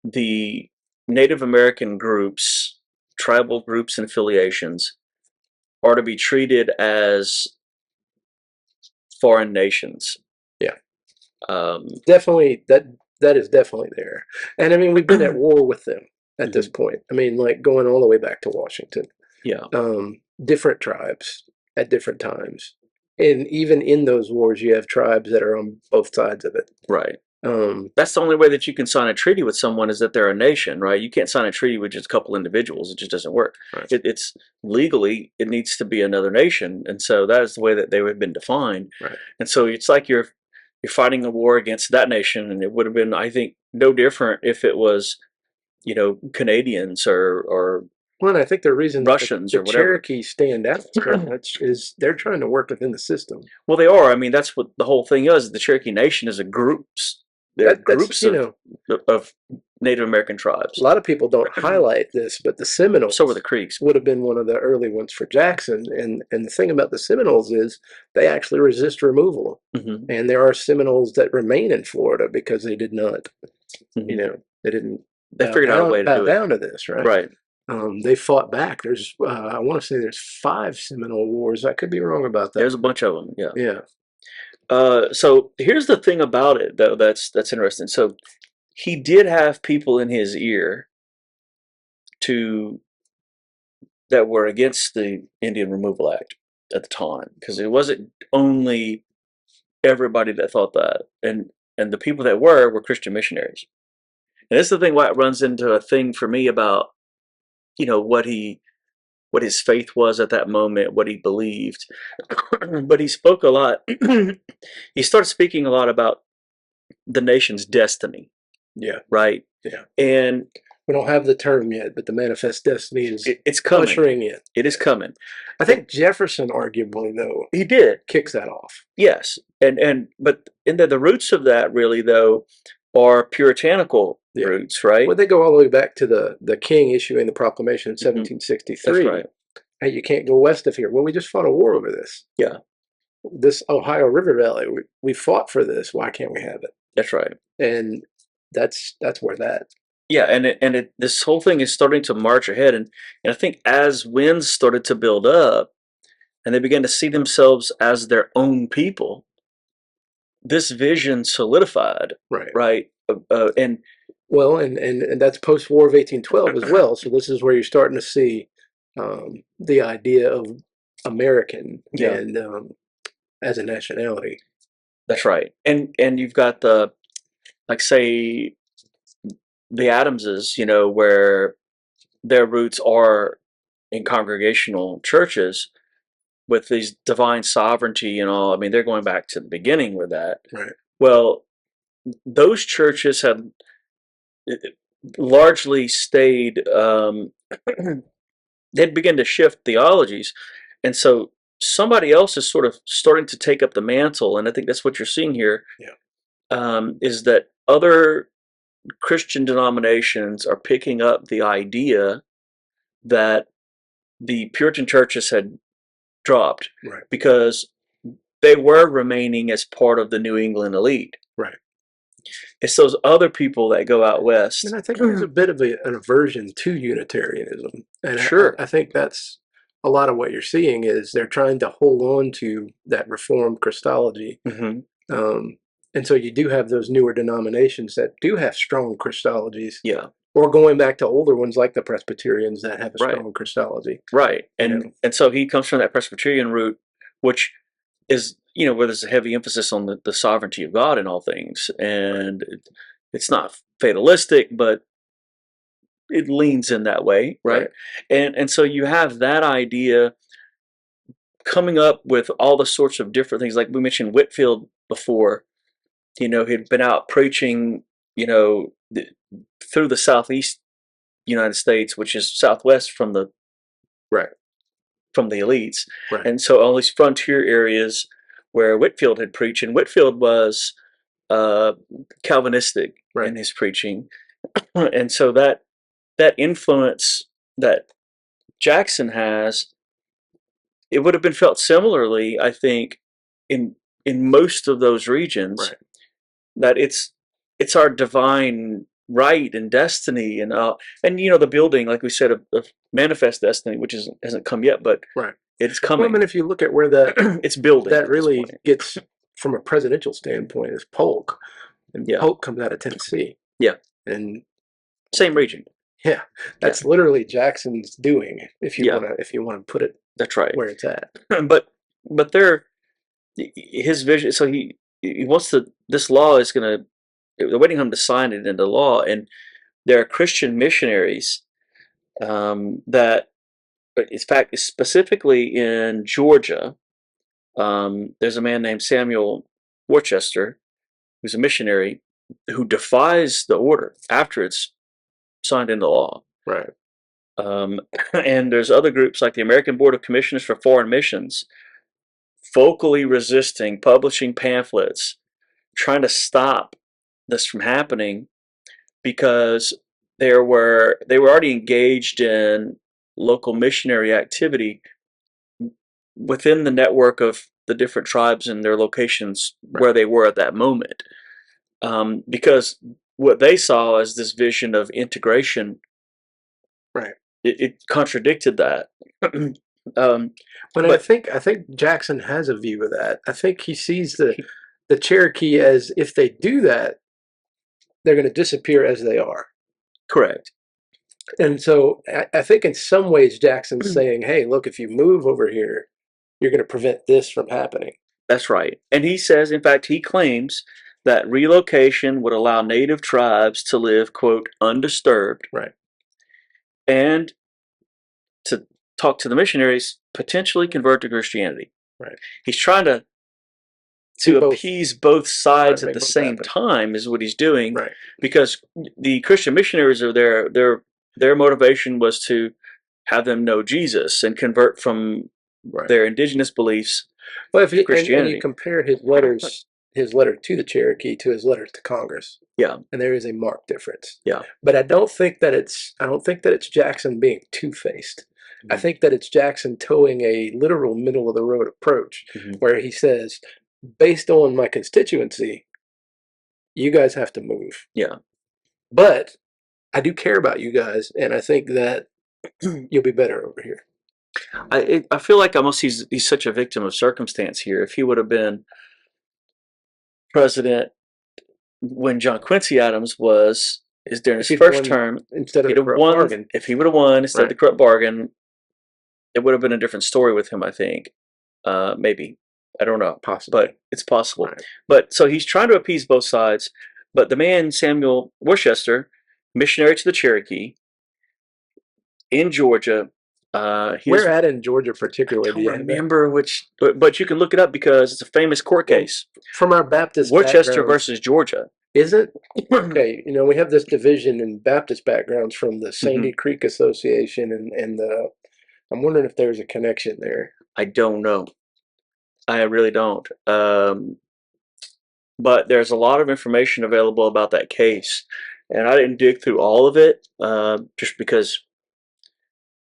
the Native American groups, tribal groups and affiliations, are to be treated as foreign nations. Yeah. Definitely, that is definitely there. And I mean, we've been at war with them at this point. I mean, like going all the way back to Washington. Yeah. Different tribes at different times. And even in those wars, you have tribes that are on both sides of it. Right. That's the only way that you can sign a treaty with someone, is that they're a nation, right? You can't sign a treaty with just a couple individuals. It just doesn't work. Right. It's legally, it needs to be another nation. And so that is the way that they have been defined. Right. And so it's like you're fighting a war against that nation. And it would have been, I think, no different if it was, you know, Canadians or well, and I think the reason Russians the or whatever. Cherokee stand out so much is they're trying to work within the system. Well, they are. I mean, that's what the whole thing is. The Cherokee Nation is a groups. There are groups of Native American tribes. A lot of people don't highlight this, but the Seminoles, so were the Creeks, would have been one of the early ones for Jackson. And the thing about the Seminoles is they actually resist removal. And there are Seminoles that remain in Florida because they did not, you know, they didn't. They figured out a way to do it. Down to this, right? Right. They fought back. There's, I want to say there's 5 Seminole Wars. I could be wrong about that. There's a bunch of them. Yeah. Yeah. So here's the thing about it, though, that's interesting. So he did have people in his ear to that were against the Indian Removal Act at the time, because it wasn't only everybody that thought that, and the people that were Christian missionaries. And that's the thing why it runs into a thing for me about, you know, what his faith was at that moment, what he believed. But he spoke a lot. He started speaking a lot about the nation's destiny. Yeah. Right. Yeah. And we don't have the term yet, but the manifest destiny is it's coming. Ushering in. It is coming. I think Jefferson, arguably, though, he did kicks that off. Yes, but the roots of that really though are puritanical roots, right? Well, they go all the way back to the king issuing the proclamation in 1763. That's right. Hey, you can't go west of here. Well, we just fought a war over this. Yeah. This Ohio River Valley, we fought for this. Why can't we have it? That's right. And that's where that. Yeah, and this whole thing is starting to march ahead, and I think as winds started to build up, and they began to see themselves as their own people, this vision solidified. Right. Right. And well, and that's post-war of 1812 as well. So this is where you're starting to see the idea of American and as a nationality. That's right. And you've got the, like, say, the Adamses, you know, where their roots are in congregational churches with these divine sovereignty and all. I mean, they're going back to the beginning with that. Right. Well, those churches have largely stayed, they'd begin to shift theologies. And so somebody else is sort of starting to take up the mantle. And I think that's what you're seeing here. Is that other Christian denominations are picking up the idea that the Puritan churches had dropped, because they were remaining as part of the New England elite. Right. It's those other people that go out west. And I think there's a bit of an aversion to Unitarianism. And I think that's a lot of what you're seeing is they're trying to hold on to that Reformed Christology. And so you do have those newer denominations that do have strong Christologies. Yeah. Or going back to older ones like the Presbyterians that have a strong Christology. Right. And so he comes from that Presbyterian root, which is, you know, where there's a heavy emphasis on the sovereignty of God in all things. And it's not fatalistic, but it leans in that way. Right. And so you have that idea coming up with all the sorts of different things. Like we mentioned Whitefield before, you know, he'd been out preaching, you know, through the southeast United States, which is southwest from the from the elites. And so all these frontier areas where Whitefield had preached, and Whitefield was Calvinistic in his preaching. And so that influence that Jackson has, it would have been felt similarly, I think, in most of those regions, that it's our divine right and destiny, and you know, the building, like we said, of manifest destiny, which hasn't come yet, but it's coming. Well, I mean, if you look at where that it's building, that really gets from a presidential standpoint is Polk, and Polk comes out of Tennessee. And same region. That's literally Jackson's doing, if you want to put it. That's right. Where it's at. But they're his vision. So he wants to. This law is going to. They're waiting on him to sign it into law, and there are Christian missionaries that, in fact, specifically in Georgia, there's a man named Samuel Worcester, who's a missionary, who defies the order after it's signed into law. And there's other groups like the American Board of Commissioners for Foreign Missions, vocally resisting publishing pamphlets, trying to stop this from happening, because they were already engaged in local missionary activity within the network of the different tribes and their locations where they were at that moment, because what they saw as this vision of integration, it contradicted that. But I think Jackson has a view of that. I think he sees the Cherokee as, if they do that, they're going to disappear as they are. Correct. And so I think in some ways Jackson's saying, hey, look, if you move over here, you're going to prevent this from happening. That's right. And he says, in fact, he claims that relocation would allow native tribes to live, quote, undisturbed. Right. And to talk to the missionaries, potentially convert to Christianity. Right. He's trying to appease both sides at the same time is what he's doing. Right. Because the Christian missionaries are there, their motivation was to have them know Jesus and convert from their indigenous beliefs to Christianity. And you compare his letter to the Cherokee to his letter to Congress. Yeah. And there is a marked difference. Yeah. But I don't think that it's Jackson being two-faced. I think that it's Jackson towing a literal middle of the road approach where he says, based on my constituency, you guys have to move. Yeah. But I do care about you guys, and I think that you'll be better over here. I feel like almost he's such a victim of circumstance here. If he would have been president when John Quincy Adams is during his first term, instead of the corrupt bargain, if he would have won instead of the corrupt bargain, it would have been a different story with him. I think, maybe, I don't know, possibly, but it's possible. Right. But so he's trying to appease both sides. But the man Samuel Worcester, missionary to the Cherokee in Georgia. Where at in Georgia particularly? I don't remember which, but you can look it up because it's a famous court case. From our Baptist Worcester versus Georgia. Is it? Okay, we have this division in Baptist backgrounds from the Sandy Creek Association and the, I'm wondering if there's a connection there. I don't know. I really don't. But there's a lot of information available about that case. And I didn't dig through all of it just because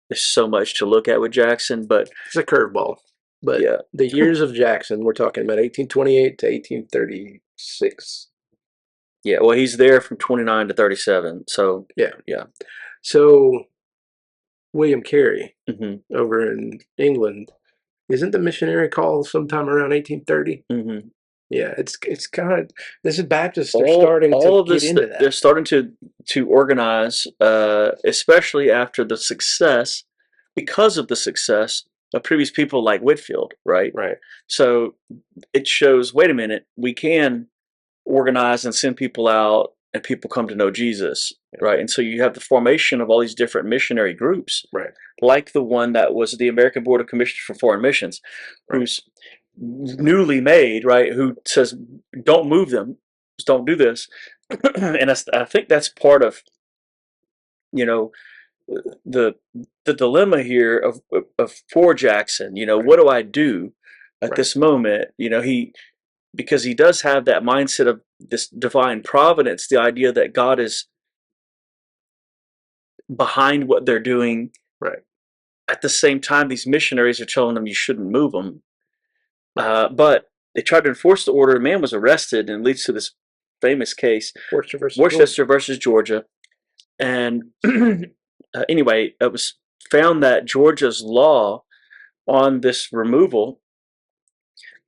there's so much to look at with Jackson. But it's a curveball. But yeah, the years of Jackson, we're talking about 1828 to 1836. Yeah, well, he's there from 29 to 37. So, yeah. So, William Carey over in England, isn't the missionary call sometime around 1830? Yeah, it's kind of, this is Baptists are starting to get into that. They're starting to organize, especially after the success, because of the success of previous people like Whitefield, right? Right. So it shows, wait a minute, we can organize and send people out and people come to know Jesus, right? And so you have the formation of all these different missionary groups, right? Like the one that was the American Board of Commissioners for Foreign Missions, who's newly made, right? Who says, don't move them, just don't do this. And I think that's part of, the dilemma here of for Jackson. What do I do at this moment? Because he does have that mindset of this divine providence, the idea that God is behind what they're doing. Right. At the same time, these missionaries are telling them you shouldn't move them. But they tried to enforce the order. A man was arrested, and it leads to this famous case, Worcester versus Georgia. And anyway, it was found that Georgia's law on this removal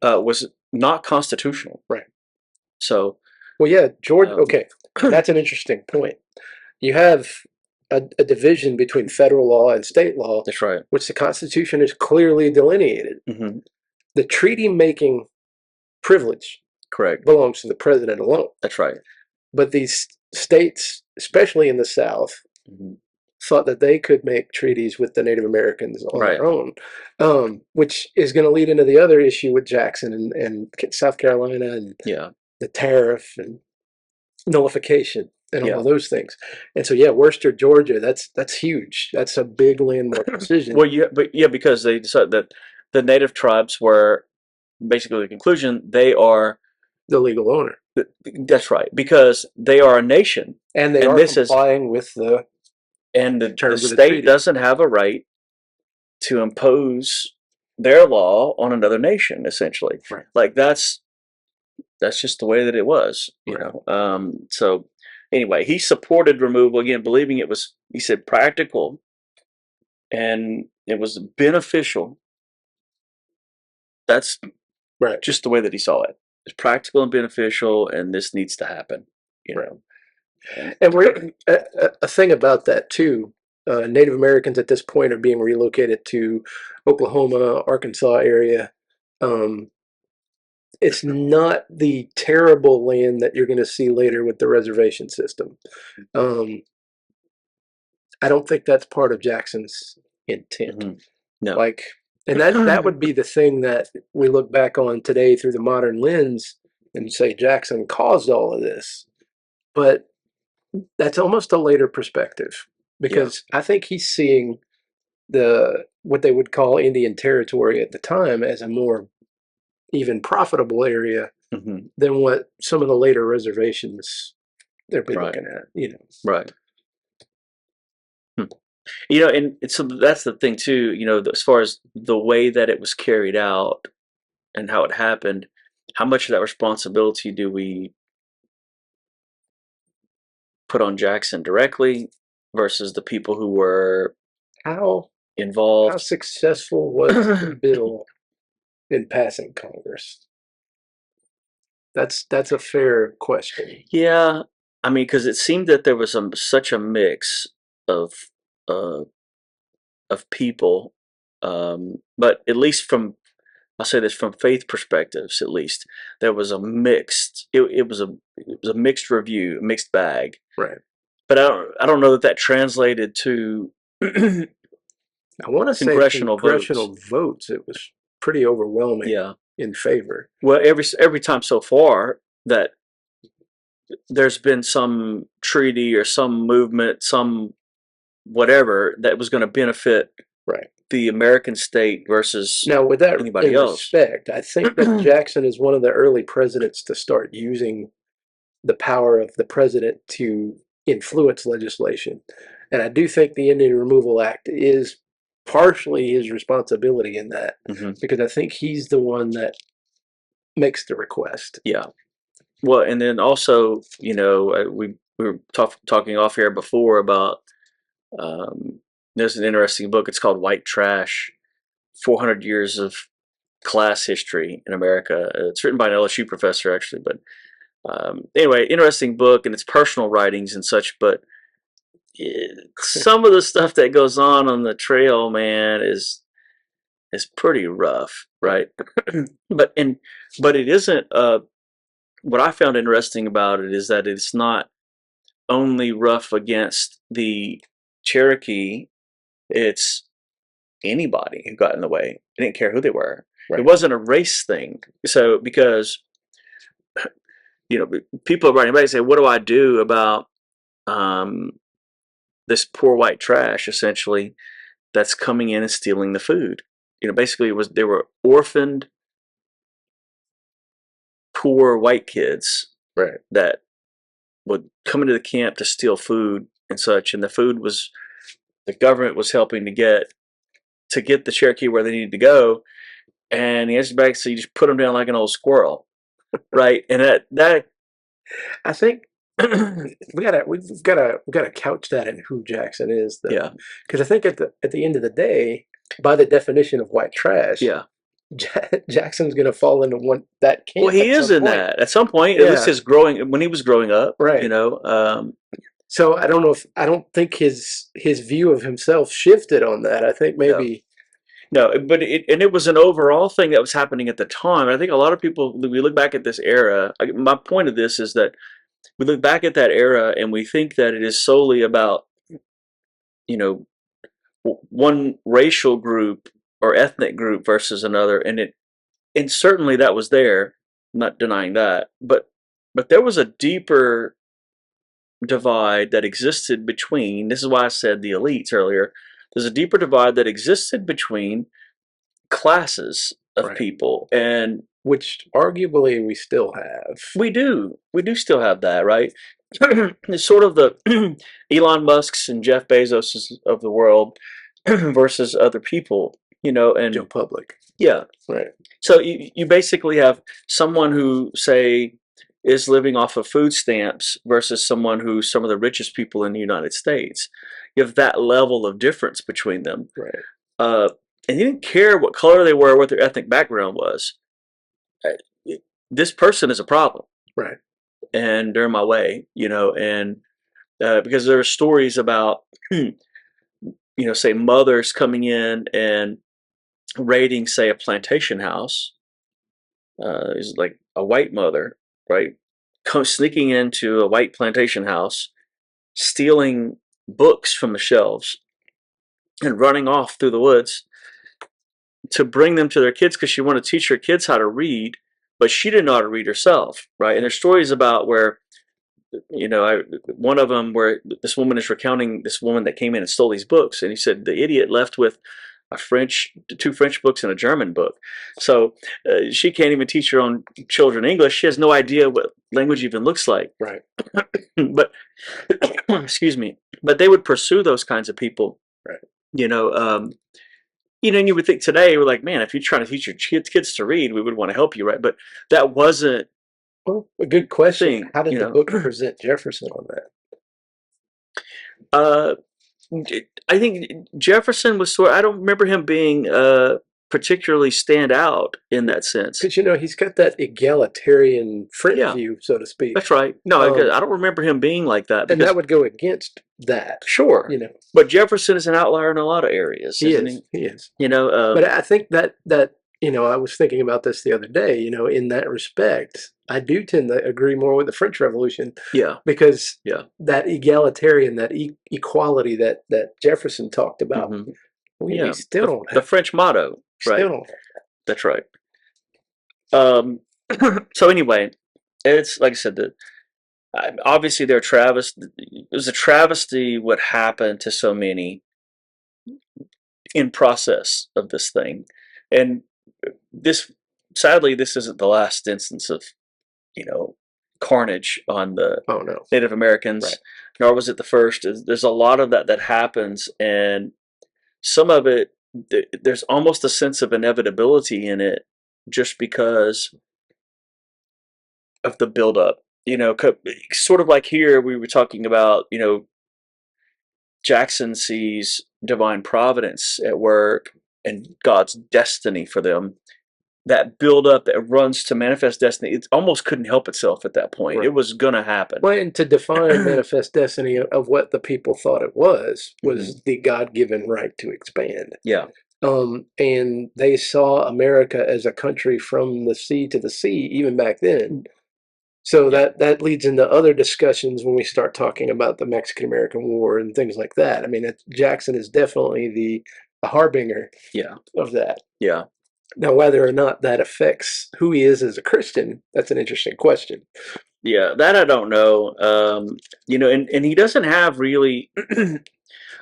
was not constitutional. Right. So, well, yeah, Georgia. Okay, that's an interesting point. You have a division between federal law and state law. That's right. Which the Constitution is clearly delineated. The treaty-making privilege, correct, belongs to the president alone. That's right. But these states, especially in the South, thought that they could make treaties with the Native Americans on their own, which is going to lead into the other issue with Jackson and South Carolina and the tariff and nullification and all of those things. And so, Worcester, Georgia, that's huge. That's a big landmark decision. Well, because they decided that the native tribes were basically the conclusion they are the legal owner. That's right, because they are a nation, and they are complying with the the state doesn't have a right to impose their law on another nation. Essentially, right. Like that's just the way that it was, you know. So anyway, he supported removal again, believing it was, he said, practical and it was beneficial. That's right. Just the way that he saw it. It's practical and beneficial, and this needs to happen, you know. And we're a thing about that too. Native Americans at this point are being relocated to Oklahoma, Arkansas area. Um, it's not the terrible land that you're going to see later with the reservation system. Um, I don't think that's part of Jackson's intent. Mm-hmm. No. Like, and that would be the thing that we look back on today through the modern lens and say Jackson caused all of this. But that's almost a later perspective because I think he's seeing the what they would call Indian Territory at the time as a more even profitable area than what some of the later reservations they're looking at. Right. You know, and so that's the thing too. You know, as far as the way that it was carried out and how it happened, how much of that responsibility do we put on Jackson directly versus the people who were involved? How successful was the bill in passing Congress? That's a fair question. Yeah, I mean, because it seemed that there was such a mix of uh, people, but at least I'll say this from faith perspectives, at least there was a mixed. It was a mixed review, a mixed bag. Right. But I don't know that translated to I want to say congressional votes. It was pretty overwhelming. Yeah. In favor. Well, every time so far that there's been some treaty or some movement, some whatever that was going to benefit the American state versus now with that anybody else. Respect, I think that Jackson is one of the early presidents to start using the power of the president to influence legislation, and I do think the Indian Removal Act is partially his responsibility in that because I think he's the one that makes the request. Yeah. Well, and then also, you know, we were talking off here before about there's an interesting book. It's called White Trash: 400 Years of Class History in America. It's written by an LSU professor, actually. But anyway, interesting book, and it's personal writings and such. But some of the stuff that goes on the trail, man, is pretty rough, right? but it isn't. What I found interesting about it is that it's not only rough against the Cherokee, it's anybody who got in the way. It didn't care who they were. Right. It wasn't a race thing. So because you know, people are writing about it and say, what do I do about this poor white trash essentially that's coming in and stealing the food? You know, basically they were orphaned poor white kids that would come into the camp to steal food and such, and the food was the government was helping to get the Cherokee where they needed to go, and he answered back, so you just put them down like an old squirrel, right? And that I think we've gotta couch that in who Jackson is, though. Yeah, because I think at the end of the day, by the definition of white trash, Jackson's going to fall into that camp. Well, he is in that at some point. At least when he was growing up, right? You know. So I don't think his view of himself shifted on that. I think maybe no, but it was an overall thing that was happening at the time. I think a lot of people, we look back at this era. My point of this is that we look back at that era and we think that it is solely about, you know, one racial group or ethnic group versus another, and certainly that was there. I'm not denying that, but there was a deeper divide that existed between. This is why I said the elites earlier. There's a deeper divide that existed between classes of people, and which arguably we still have. We do still have that, right? It's sort of the Elon Musk's and Jeff Bezos of the world versus other people, you know, and Joe Public. Yeah, right. So you basically have someone who, say, is living off of food stamps versus someone who's some of the richest people in the United States. You have that level of difference between them. Right. And you didn't care what color they were, what their ethnic background was. This person is a problem. Right. And they're in my way, you know, and because there are stories about say mothers coming in and raiding, say, a plantation house. Is like a white mother, right? Sneaking into a white plantation house, stealing books from the shelves, and running off through the woods to bring them to their kids because she wanted to teach her kids how to read, but she didn't know how to read herself, right? And there's stories about where, one of them where this woman is recounting this woman that came in and stole these books, and he said the idiot left with two French books and a German book. So she can't even teach her own children English. She has no idea what language even looks like. Right. But excuse me. But they would pursue those kinds of people. Right. And you would think today, we're like, man, if you're trying to teach your kids to read, we would want to help you, right? But that wasn't. Well, a good question. Thing, How did the book present Jefferson on that? I think Jefferson was I don't remember him being particularly stand out in that sense. Because he's got that egalitarian French view, so to speak. That's right. No, I don't remember him being like that. And that would go against that. Sure. But Jefferson is an outlier in a lot of areas. He is. But I think that I was thinking about this the other day. In that respect, I do tend to agree more with the French Revolution. Yeah. Because that egalitarian, that equality that Jefferson talked about, we still don't have. The French motto, right? Still don't have that. That's right. So anyway, it's like I said, obviously they're it was a travesty what happened to so many in process of this thing. And sadly, this isn't the last instance of carnage on the Native Americans, right. Nor was it the first. There's a lot of that happens, and some of it, there's almost a sense of inevitability in it just because of the buildup. Sort of like here we were talking about, Jackson sees divine providence at work and God's destiny for them. That build-up that runs to manifest destiny, it almost couldn't help itself at that point. Right. It was going to happen. Well, and to define manifest destiny of what the people thought it was the God-given right to expand. Yeah. And they saw America as a country from the sea to the sea, even back then. So that leads into other discussions when we start talking about the Mexican-American War and things like that. I mean, Jackson is definitely the harbinger of that. Yeah. Now, whether or not that affects who he is as a Christian, that's an interesting question. Yeah, that I don't know. And he doesn't have really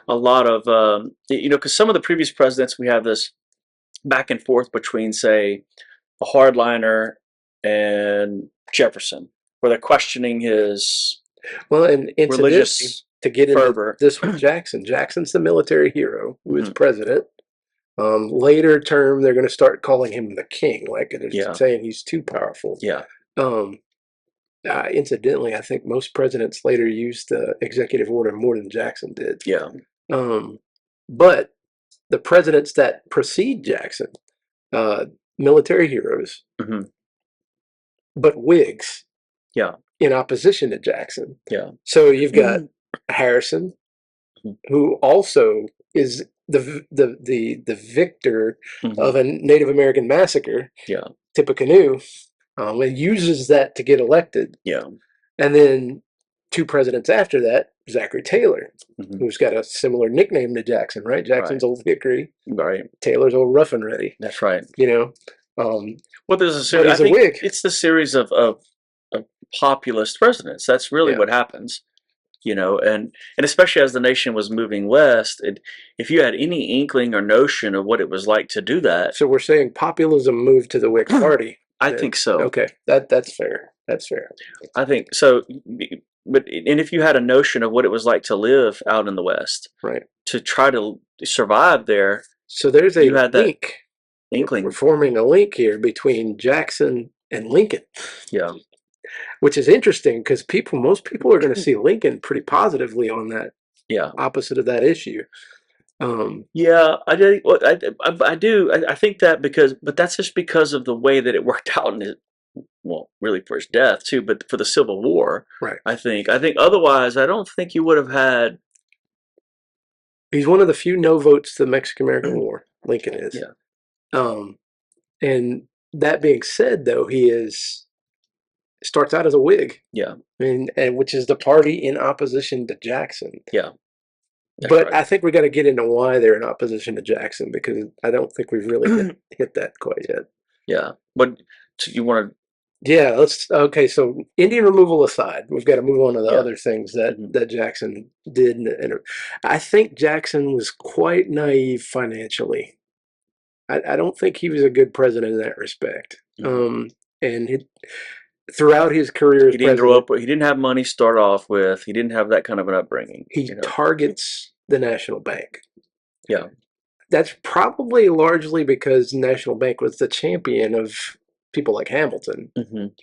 a lot of, because some of the previous presidents, we have this back and forth between, say, a hardliner and Jefferson, where they're questioning his religious to get fervor. Into this with Jackson. Jackson's the military hero who is president. Later term, they're going to start calling him the king, like they're saying he's too powerful. Yeah. Incidentally, I think most presidents later used the executive order more than Jackson did. Yeah. But the presidents that precede Jackson, military heroes, but Whigs. Yeah. In opposition to Jackson. Yeah. So you've got Harrison, who also is the victor of a Native American massacre, Tippecanoe, and uses that to get elected. Yeah. And then 2 presidents after that, Zachary Taylor, who's got a similar nickname to Jackson, right? Jackson's Old Hickory. Right. Taylor's Old Rough and Ready. That's right. Well, there's a series. I think it's the series of populist presidents. That's really what happens. And especially as the nation was moving west, if you had any inkling or notion of what it was like to do that. So we're saying populism moved to the Whig Party. I think so. Okay, that's fair. That's fair. I think so. But if you had a notion of what it was like to live out in the West, right, to try to survive there, so there's a link. Inkling. We're forming a link here between Jackson and Lincoln. Yeah. Which is interesting because most people are going to see Lincoln pretty positively on that. Yeah. Opposite of that issue. Yeah, I do. I do. I think that but that's just because of the way that it worked out in really for his death too, but for the Civil War. Right. I think otherwise, I don't think you would have had He's one of the few no votes to the Mexican-American War. Lincoln is. Yeah. And that being said, though, starts out as a Whig. Yeah. And which is the party in opposition to Jackson. Yeah. But right. I think we got to get into why they're in opposition to Jackson, because I don't think we've really hit that quite yet. Yeah. But you want to? Yeah, okay, so Indian removal aside, we've got to move on to the other things that, that Jackson did. And I think Jackson was quite naive financially. I don't think he was a good president in that respect. And throughout his career as he didn't president, grow up. He didn't have money to start off with. He didn't have that kind of an upbringing. He targets the National Bank. Yeah. That's probably largely because National Bank was the champion of people like Hamilton.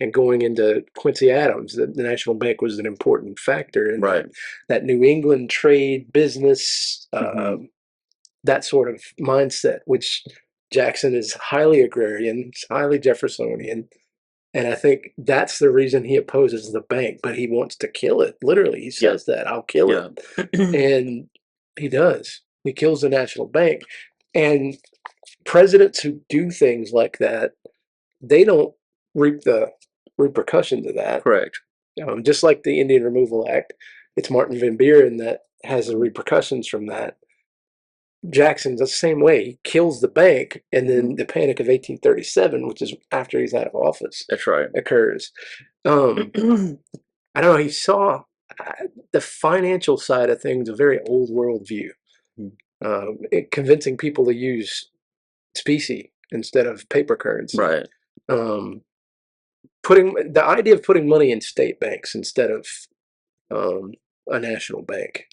And going into Quincy Adams, the National Bank was an important factor in that New England trade, business, that sort of mindset, which Jackson is highly agrarian, highly Jeffersonian. And I think that's the reason he opposes the bank, but he wants to kill it. Literally, he says that, I'll kill it. And he does. He kills the National Bank. And presidents who do things like that, they don't reap the repercussions of that. Correct. Just like the Indian Removal Act, it's Martin Van Buren that has the repercussions from that. Jackson's the same way. He kills the bank, and then the Panic of 1837, which is after he's out of office, that's right, occurs. I don't know. He saw the financial side of things, a very old world view, convincing people to use specie instead of paper currency. Right. Putting the idea of putting money in state banks instead of a national bank.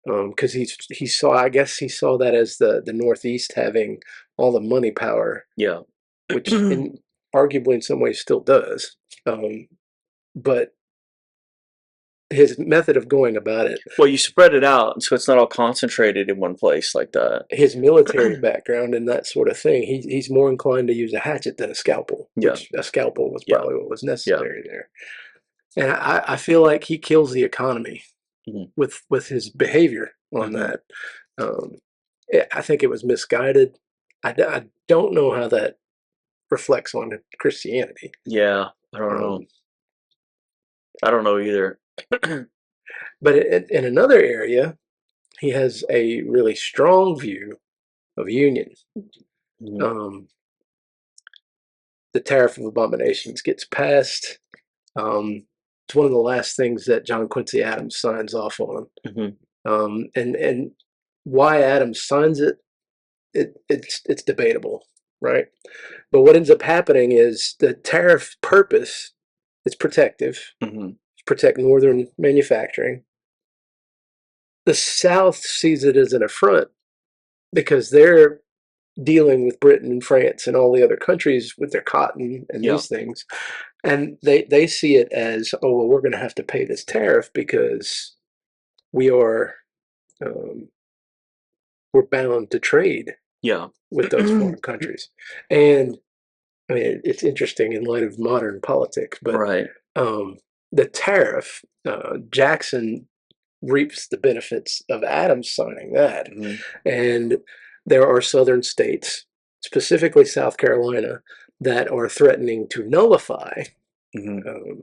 Because he saw, I guess he saw that as the Northeast having all the money power. Yeah. Which arguably in some ways still does. But his method of going about it. Well, you spread it out, so it's not all concentrated in one place like that. His military background and that sort of thing, he's more inclined to use a hatchet than a scalpel. Which a scalpel was probably what was necessary there. And I feel like he kills the economy with his behavior on that. I think it was misguided. I don't know how that reflects on Christianity. Yeah, I don't know. I don't know either. But in another area, he has a really strong view of union. The Tariff of Abominations gets passed. It's one of the last things that John Quincy Adams signs off on. And why Adams signs it, it's debatable, right? But what ends up happening is the tariff purpose is protective. To protect northern manufacturing. The South sees it as an affront because they're dealing with Britain and France and all the other countries with their cotton and these things. And they see it as, oh, well, we're going to have to pay this tariff because we are we're bound to trade with those foreign countries. And I mean, it's interesting in light of modern politics, but the tariff, Jackson reaps the benefits of Adams signing that. And there are southern states, specifically South Carolina, that are threatening to nullify the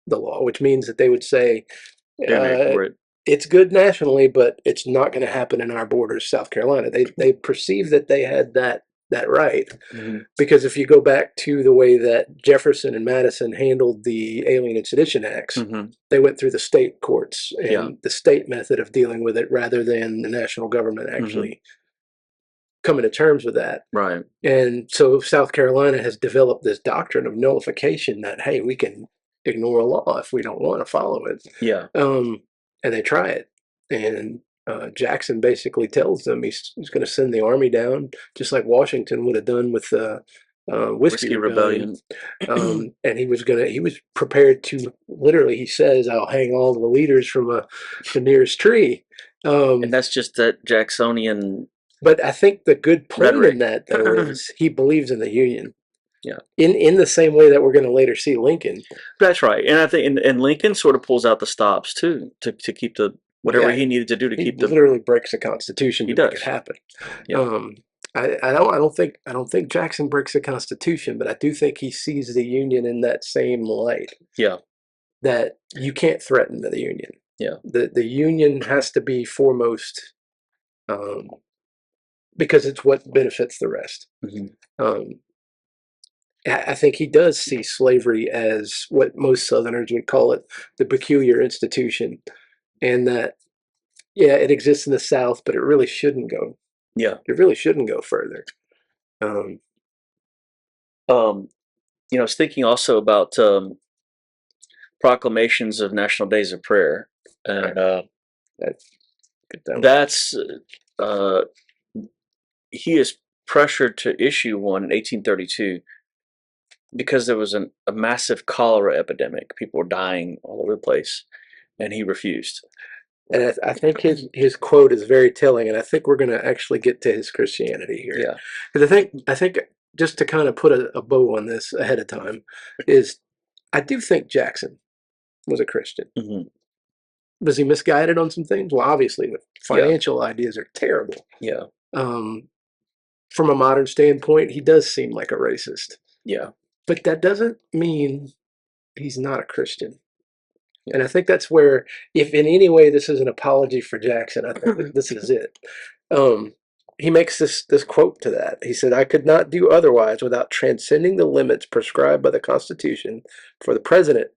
law, which means that they would say it's good nationally, but it's not going to happen in our borders, South Carolina. They perceive that they had that right, because if you go back to the way that Jefferson and Madison handled the Alien and Sedition Acts, they went through the state courts and the state method of dealing with it rather than the national government actually coming to terms with that. Right. And so South Carolina has developed this doctrine of nullification that, hey, we can ignore a law if we don't want to follow it. Yeah. And they try it. And Jackson basically tells them he's going to send the army down, just like Washington would have done with the Whiskey Rebellion. And he was prepared to, literally, he says, I'll hang all the leaders from the nearest tree. And that's just that Jacksonian. But I think the good point rhetoric in that, though, is he believes in the Union. Yeah. In the same way that we're going to later see Lincoln. That's right. And I think and Lincoln sort of pulls out the stops too to keep the whatever he needed to do to he keep the. literally breaks the Constitution to make it happen. Yeah. I don't think Jackson breaks the Constitution, but I do think he sees the Union in that same light. Yeah. That you can't threaten the Union. Yeah. The Union has to be foremost, because it's what benefits the rest. I think he does see slavery as what most Southerners would call it, the peculiar institution, and that, yeah, it exists in the South, but it really shouldn't go. Yeah. It really shouldn't go further. I was thinking also about proclamations of national days of prayer, and that's he is pressured to issue one in 1832 because there was a massive cholera epidemic. People were dying all over the place, and he refused. And I think his quote is very telling, and I think we're going to actually get to his Christianity here. Yeah, because I think just to kind of put a bow on this ahead of time is I do think Jackson was a Christian. Was he misguided on some things? Well, obviously the financial ideas are terrible. Yeah. From a modern standpoint, he does seem like a racist. Yeah. But that doesn't mean he's not a Christian. And I think that's where, if in any way this is an apology for Jackson, I think this is it. He makes this quote to that. He said, "I could not do otherwise without transcending the limits prescribed by the Constitution for the president,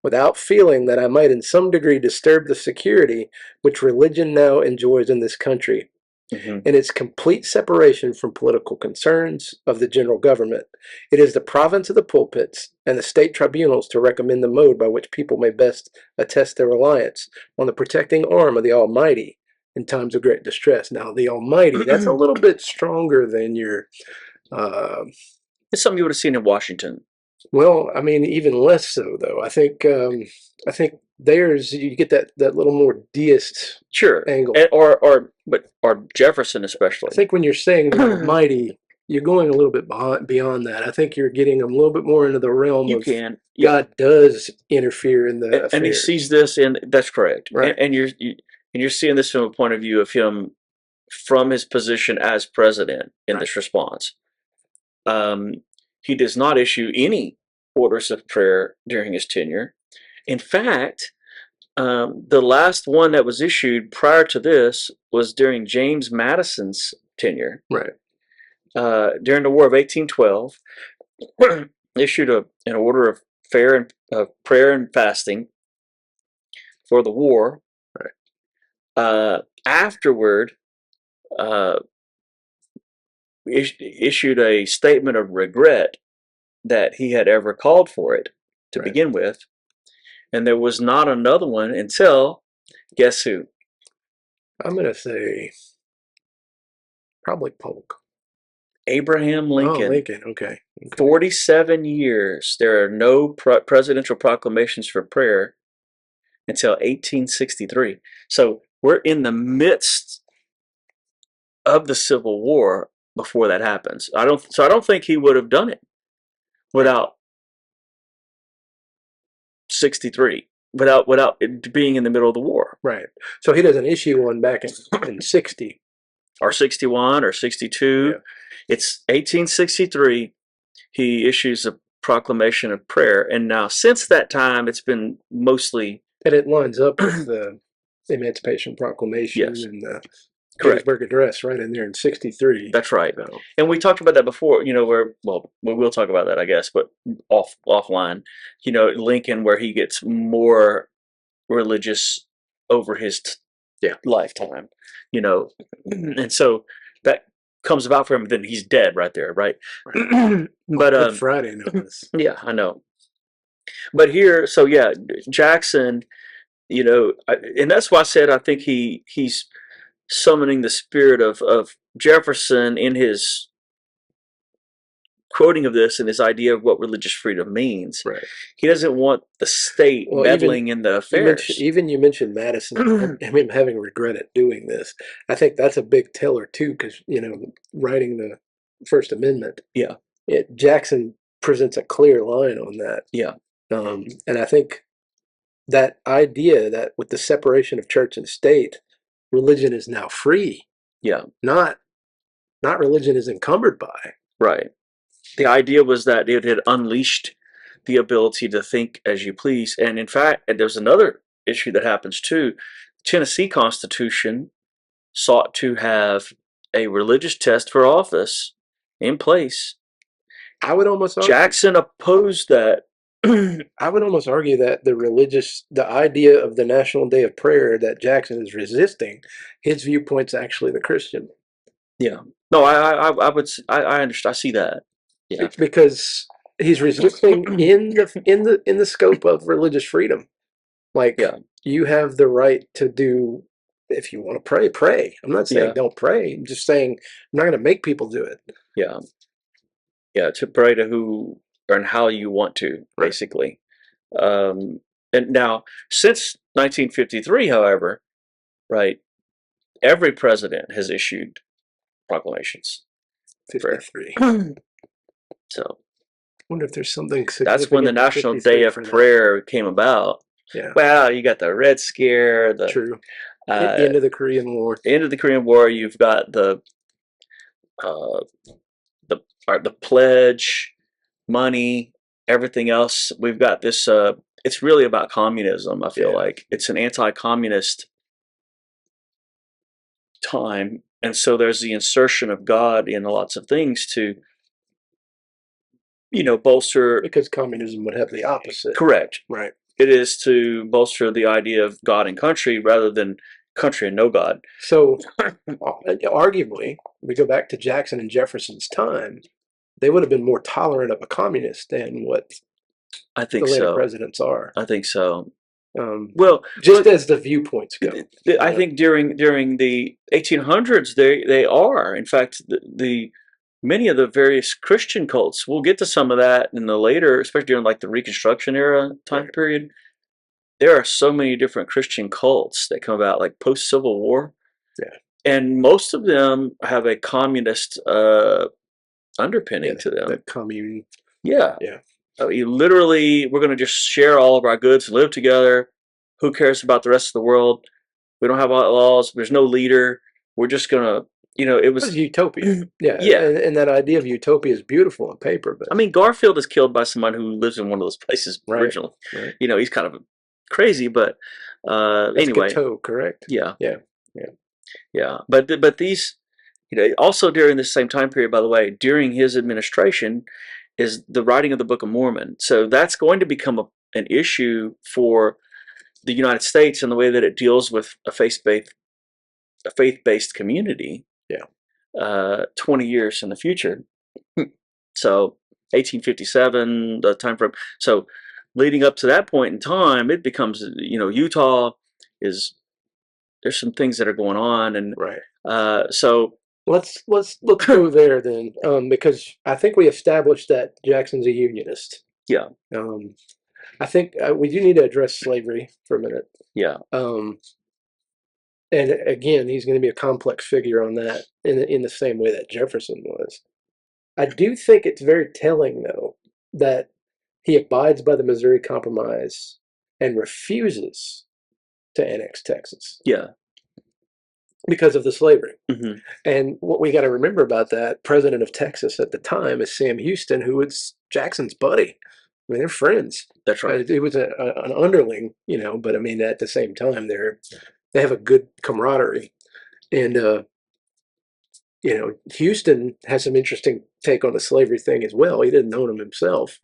without feeling that I might in some degree disturb the security which religion now enjoys in this country, in its complete separation from political concerns of the general government. It is the province of the pulpits and the state tribunals to recommend the mode by which people may best attest their reliance on the protecting arm of the Almighty in times of great distress." Now, the Almighty, that's a little bit stronger than your... it's something you would have seen in Washington. Well, I mean, even less so, though. I think theirs, you get that little more deist angle. Or Jefferson especially. I think when you're saying the Almighty, you're going a little bit beyond that. I think you're getting a little bit more into the realm of God does interfere in the affairs. And he sees this, and that's correct. Right. And you're seeing this from a point of view of him from his position as president in this response. He does not issue any orders of prayer during his tenure. In fact, the last one that was issued prior to this was during James Madison's tenure. Right. During the War of 1812, issued an order of prayer and fasting for the war. Right. Afterward, issued a statement of regret that he had ever called for it to begin with. And there was not another one until, guess who? I'm going to say probably Polk. Abraham Lincoln. Oh, Lincoln, okay. 47 years. There are no presidential proclamations for prayer until 1863. So we're in the midst of the Civil War before that happens. I don't think he would have done it without 63, without it being in the middle of the war. Right. So he doesn't issue one back in 60 or 61 or 62. Yeah. It's 1863. He issues a proclamation of prayer, and now since that time, it's been mostly. And it lines up with the Emancipation Proclamation and the Gettysburg Address right in there in 63. That's right. So. And we talked about that before, we will talk about that, I guess, but offline. Lincoln, where he gets more religious over his lifetime, and so that comes about for him, then he's dead right there, right? But Good Friday notice. Yeah, I know. But here, Jackson, and that's why I said I think he's summoning the spirit of Jefferson in his quoting of this and his idea of what religious freedom means. Right. He doesn't want the state meddling in the affairs. You mentioned Madison. I mean, having regret at doing this. I think that's a big teller too, because writing the First Amendment. Yeah. Jackson presents a clear line on that. Yeah. And I think that idea that with the separation of church and state, religion is now free. Yeah. Not religion is encumbered by. Right. The idea was that it had unleashed the ability to think as you please. And in fact, and there's another issue that happens too. Tennessee Constitution sought to have a religious test for office in place. I would almost argue, Jackson opposed that. I would almost argue that the idea of the National Day of Prayer that Jackson is resisting, his viewpoint's actually the Christian. Yeah. No, I would, I understand. I see that. Yeah. Because he's resisting in the scope of religious freedom. Like, yeah. You have the right to do, if you want to pray, pray. I'm not saying don't pray. I'm just saying I'm not going to make people do it. Yeah. Yeah, to pray to who and how you want to, basically. Right. And now, since 1953, however, right, every president has issued proclamations. 53. So, I wonder if there's something significant. That's when the National Day of Prayer came about. Yeah. Well, you got the Red Scare. True. The end of the Korean War. The end of the Korean War. You've got the pledge, money, everything else. We've got this. It's really about communism. I feel like it's an anti-communist time, and so there's the insertion of God in lots of things to, bolster. Because communism would have the opposite. Correct. Right. It is to bolster the idea of God and country rather than country and no God. So, arguably, we go back to Jackson and Jefferson's time, they would have been more tolerant of a communist than what I think the later presidents are. I think so. Well, just as the viewpoints go. I think during the 1800s, they are. In fact, the many of the various Christian cults, we'll get to some of that in the later, especially during like the Reconstruction era time period. There are so many different Christian cults that come about, like post-Civil War. Yeah. And most of them have a communist underpinning to them. The commune. Yeah. Yeah. You literally, we're going to just share all of our goods, live together. Who cares about the rest of the world? We don't have laws. There's no leader. We're just going to, it was utopia. Yeah. Yeah. And that idea of utopia is beautiful on paper. But I mean, Garfield is killed by someone who lives in one of those places originally. Right. He's kind of crazy, but anyway. Gateau, correct? Yeah. Yeah. But these, also during this same time period, by the way, during his administration, is the writing of the Book of Mormon. So that's going to become an issue for the United States in the way that it deals with a faith-based community. Yeah. 20 years in the future. So 1857, the time frame. So leading up to that point in time, it becomes, Utah is, there's some things that are going on, and so let's go there then, because I think we established that Jackson's a unionist. Yeah. I think we do need to address slavery for a minute. Yeah. And again, he's going to be a complex figure on that in the same way that Jefferson was. I do think it's very telling, though, that he abides by the Missouri Compromise and refuses to annex Texas. Yeah. Because of the slavery. Mm-hmm. And what we got to remember about that, president of Texas at the time is Sam Houston, who was Jackson's buddy. I mean, they're friends. That's right. It was an underling, but I mean, at the same time, they have a good camaraderie. And, Houston has some interesting take on the slavery thing as well. He didn't own them himself.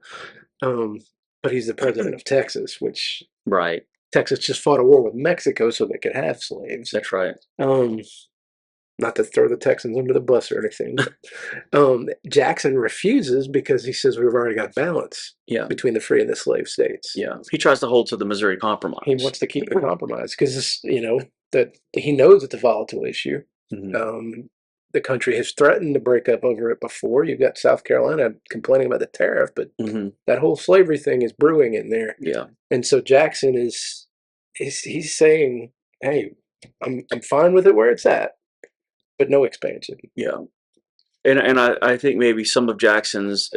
But he's the president of Texas, which Texas just fought a war with Mexico so they could have slaves. That's right. Not to throw the Texans under the bus or anything. Jackson refuses because he says we've already got balance between the free and the slave states. Yeah, he tries to hold to the Missouri Compromise. He wants to keep the compromise because that he knows it's a volatile issue. Mm-hmm. The country has threatened to break up over it before. You've got South Carolina complaining about the tariff, but that whole slavery thing is brewing in there. Yeah, and so Jackson he's saying, "Hey, I'm fine with it where it's at, but no expansion." Yeah. And I think maybe some of Jackson's,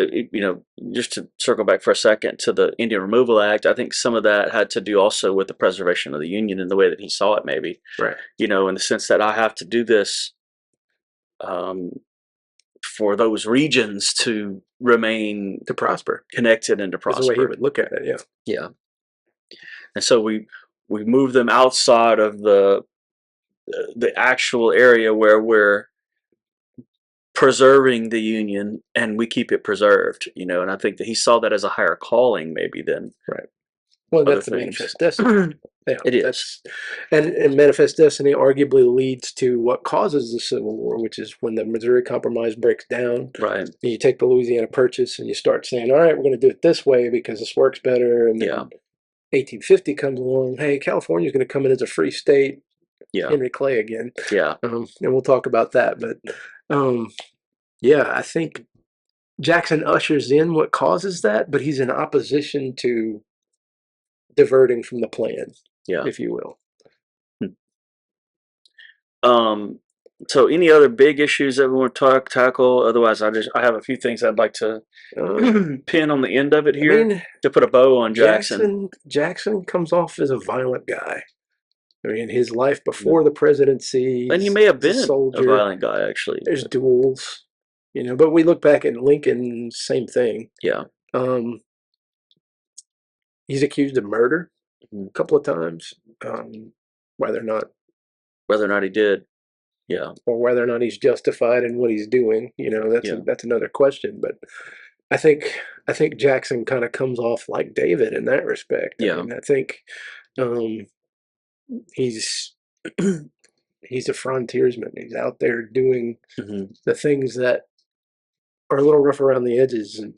just to circle back for a second to the Indian Removal Act, I think some of that had to do also with the preservation of the Union in the way that he saw it, maybe. Right. In the sense that I have to do this um, for those regions to remain To prosper. connected and to Is the way he prosper. would look at it, yeah. Yeah. And so we move them outside of the actual area where we're preserving the Union, and we keep it preserved, and I think that he saw that as a higher calling maybe than Right. Well, other that's the things. manifest destiny. Yeah, It is. And manifest destiny arguably leads to what causes the Civil War, which is when the Missouri Compromise breaks down. Right. And you take the Louisiana Purchase and you start saying, all right, we're going to do it this way because this works better. And then 1850 comes along. Hey, California's going to come in as a free state. Yeah. Henry Clay again. Yeah. And we'll talk about that. But yeah, I think Jackson ushers in what causes that, but he's in opposition to diverting from the plan, if you will. So any other big issues that we want to tackle? Otherwise, I have a few things I'd like to pin on the end of it here to put a bow on Jackson. Jackson comes off as a violent guy. I mean, his life before the presidency, and he may have been a violent guy, actually. There's duels, but we look back at Lincoln, same thing. Yeah. He's accused of murder a couple of times. Whether or not he did, yeah, or whether or not he's justified in what he's doing, that's another question. But I think Jackson kind of comes off like David in that respect. Yeah. I mean, I think he's a frontiersman. He's out there doing the things that are a little rough around the edges. And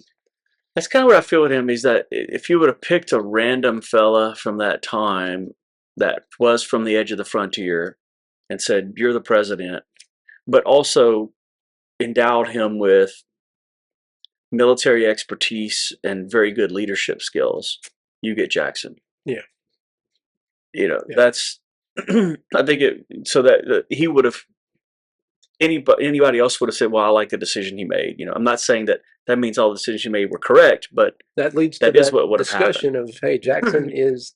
that's kind of what I feel with him, is that if you would have picked a random fella from that time that was from the edge of the frontier and said, you're the president, but also endowed him with military expertise and very good leadership skills, you get Jackson. Yeah. That's, I think so that he would have, anybody else would have said, well, I like the decision he made. I'm not saying that means all the decisions he made were correct, but that leads to that discussion of, hey, Jackson he's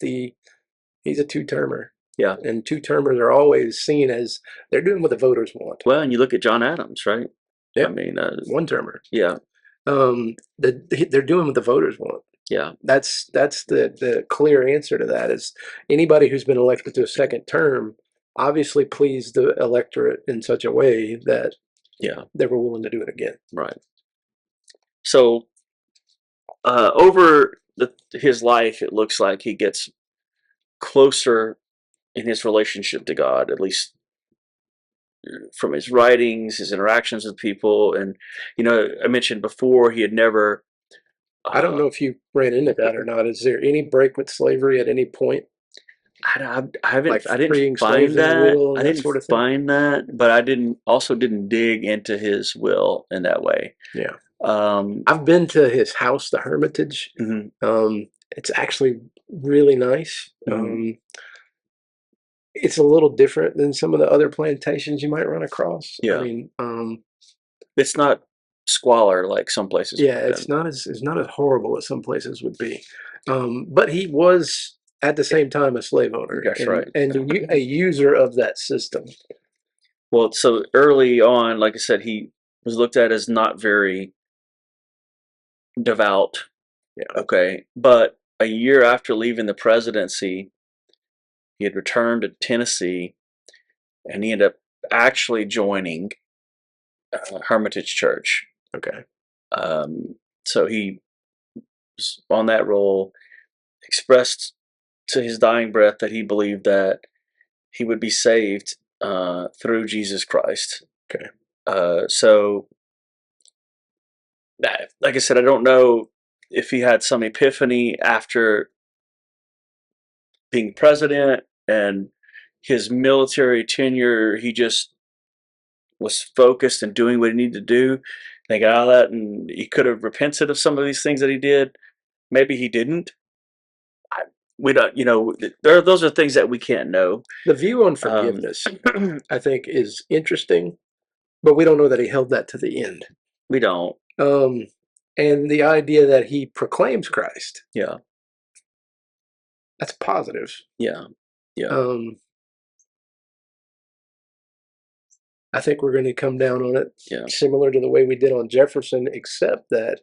a two-termer. Yeah. And two-termers are always seen as they're doing what the voters want. Well, and you look at John Adams, right? Yeah. I mean, one-termer. Yeah. They're doing what the voters want. Yeah. That's the clear answer to that, is anybody who's been elected to a second term obviously pleased the electorate in such a way that they were willing to do it again. Right. So over his life, it looks like he gets closer in his relationship to God, at least from his writings, his interactions with people. And, I mentioned before he had never... I don't know if you ran into that or not. Is there any break with slavery at any point? I haven't. Like I didn't find that. I didn't sort of find that, but I didn't dig into his will in that way. Yeah. I've been to his house, the Hermitage. It's actually really nice. It's a little different than some of the other plantations you might run across. Yeah. I mean, it's not squalor like some places. Yeah, it's not as horrible as some places would be. But he was at the same time a slave owner. That's right. And a user of that system. Well, so early on, like I said, he was looked at as not very devout. Yeah. Okay. But a year after leaving the presidency, he had returned to Tennessee, and he ended up actually joining Hermitage Church. Okay. So he was on that role, expressed to his dying breath that he believed that he would be saved through Jesus Christ. Okay. So, like I said, I don't know if he had some epiphany after being president and his military tenure. He just was focused and doing what he needed to do. They got out of that, and he could have repented of some of these things that he did. Maybe he didn't. We don't, those are things that we can't know. The view on forgiveness, I think, is interesting. but we don't know that he held that to the end. We don't. And the idea that he proclaims Christ. Yeah. That's positive. Yeah. Yeah. I think we're going to come down on it similar to the way we did on Jefferson, except that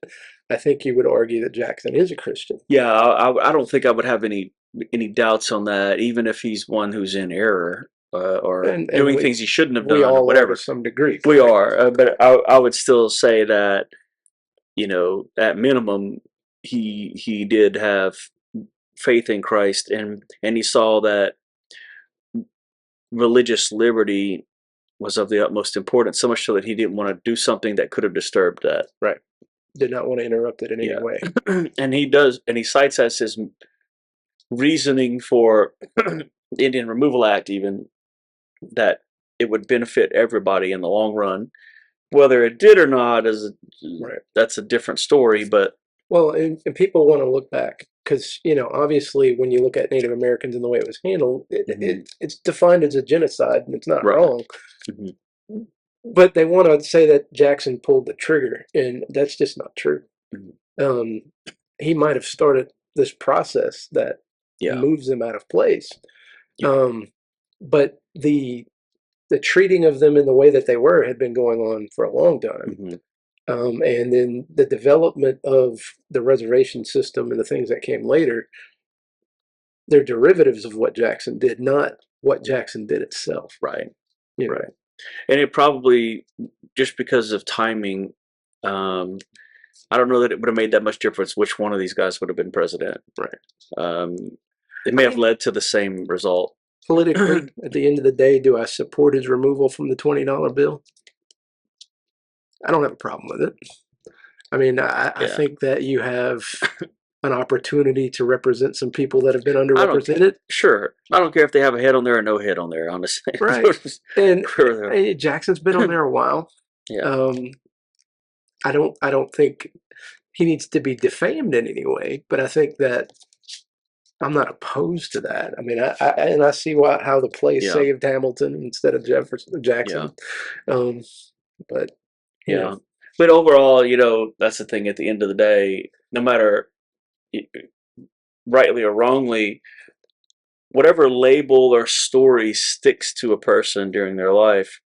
I think you would argue that Jackson is a Christian. Yeah, I don't think I would have any doubts on that, even if he's one who's in error or doing things he shouldn't have done or whatever. To some degree. We are, but I would still say that, at minimum, he did have faith in Christ, and he saw that religious liberty was of the utmost importance, so much so that he didn't want to do something that could have disturbed that. Right. Did not want to interrupt it in any way. And he cites as his reasoning for the Indian Removal Act, even, that it would benefit everybody in the long run. Whether it did or not that's a different story. But and people want to look back because obviously when you look at Native Americans and the way it was handled, it's defined as a genocide, and it's not wrong. Mm-hmm. But they want to say that Jackson pulled the trigger, and that's just not true. Mm-hmm. He might have started this process that moves them out of place. Yeah. But the treating of them in the way that they were had been going on for a long time. Mm-hmm. And then the development of the reservation system and the things that came later, they're derivatives of what Jackson did, not what Jackson did itself. Right. Right. And it probably, just because of timing, I don't know that it would have made that much difference which one of these guys would have been president. Right. It may have led to the same result. Politically, at the end of the day, do I support his removal from the $20 bill? I don't have a problem with it. I mean, I think that you have an opportunity to represent some people that have been underrepresented. Sure. I don't care if they have a head on there or no head on there, honestly. Right. And Jackson's been on there a while. Yeah. I don't think he needs to be defamed in any way, but I think that I'm not opposed to that. I mean, I see how the play saved Hamilton instead of Jackson. Yeah. But yeah. But overall, that's the thing. At the end of the day, no matter rightly or wrongly, whatever label or story sticks to a person during their life,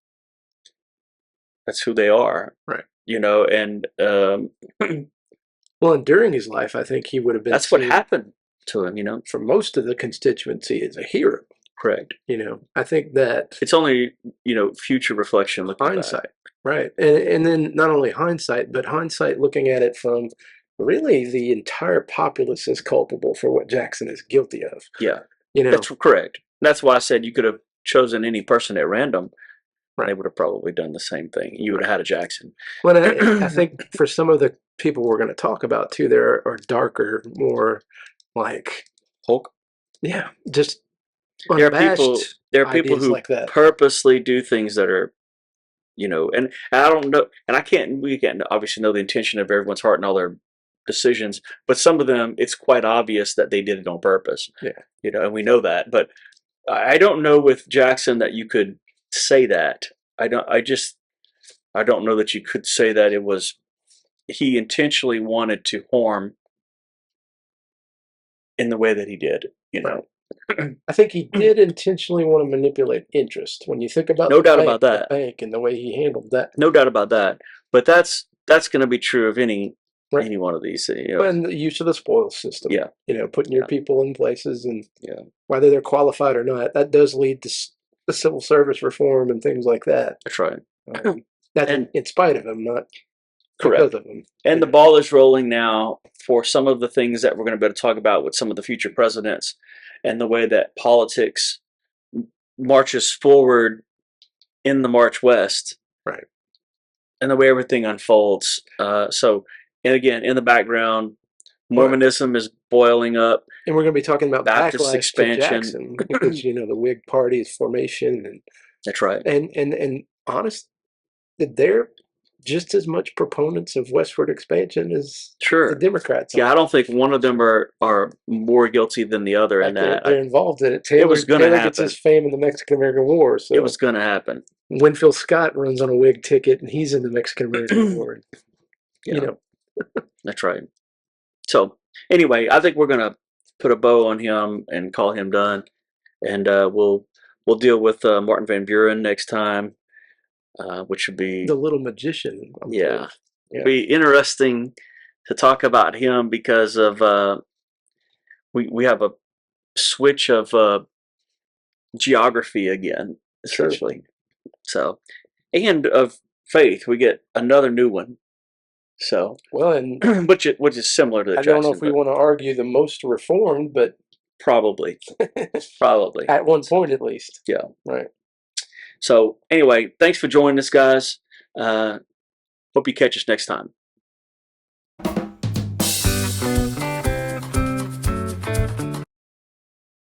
that's who they are. Right. And well, and during his life, I think he would have been. That's what happened to him. For most of the constituency, as a hero. Correct. I think that it's only future reflection, looking hindsight, back. Right? And then not only hindsight, but hindsight looking at it from really the entire populace is culpable for what Jackson is guilty of. Yeah, that's correct. That's why I said you could have chosen any person at random. Right. They would have probably done the same thing. You would have had a Jackson. Well, I think for some of the people we're going to talk about too, there are darker, more like Hulk. Yeah, just there are people who like purposely do things that are, and I don't know, and we can't obviously know the intention of everyone's heart and all their decisions, but some of them, it's quite obvious that they did it on purpose. Yeah. And we know that, but I don't know with Jackson that you could say that. I don't know that you could say that it was, he intentionally wanted to harm in the way that he did, Right. I think he did intentionally want to manipulate interest. When you think about no doubt about that, the bank and the way he handled that, no doubt about that. But that's going to be true of any one of these. And the use of the spoils system. Yeah, putting your people in places, and whether they're qualified or not, that does lead to the civil service reform and things like that. That's right. That's in spite of him, not correct. Because of him. And the ball is rolling now for some of the things that we're going to be able to talk about with some of the future presidents, and the way that politics marches forward in the March West. Right. And the way everything unfolds. And again, in the background, Mormonism is boiling up. And we're going to be talking about Baptist expansion. To Jackson, because, the Whig Party's formation. And that's right. And honest, they're just as much proponents of westward expansion as the Sure. Democrats Yeah, are. I don't think one of them are more guilty than the other in Like that. they're involved in it. It was going to Taylor gets happen. his fame in the Mexican-American War, It so was going to happen. Winfield Scott runs on a Whig ticket, and he's in the Mexican-American War. Yeah, that's right. So anyway, I think we're going to put a bow on him and call him done, and we'll deal with Martin Van Buren next time, which would be the little magician. Yeah, be interesting to talk about him because of we have a switch of geography again, essentially. Sure. So, and of faith, we get another new one. So, well, and which is similar to the I Jackson, don't know if we want to argue the most reformed, but probably at one point at least. Yeah. Right. So anyway, thanks for joining us, guys. Hope you catch us next time.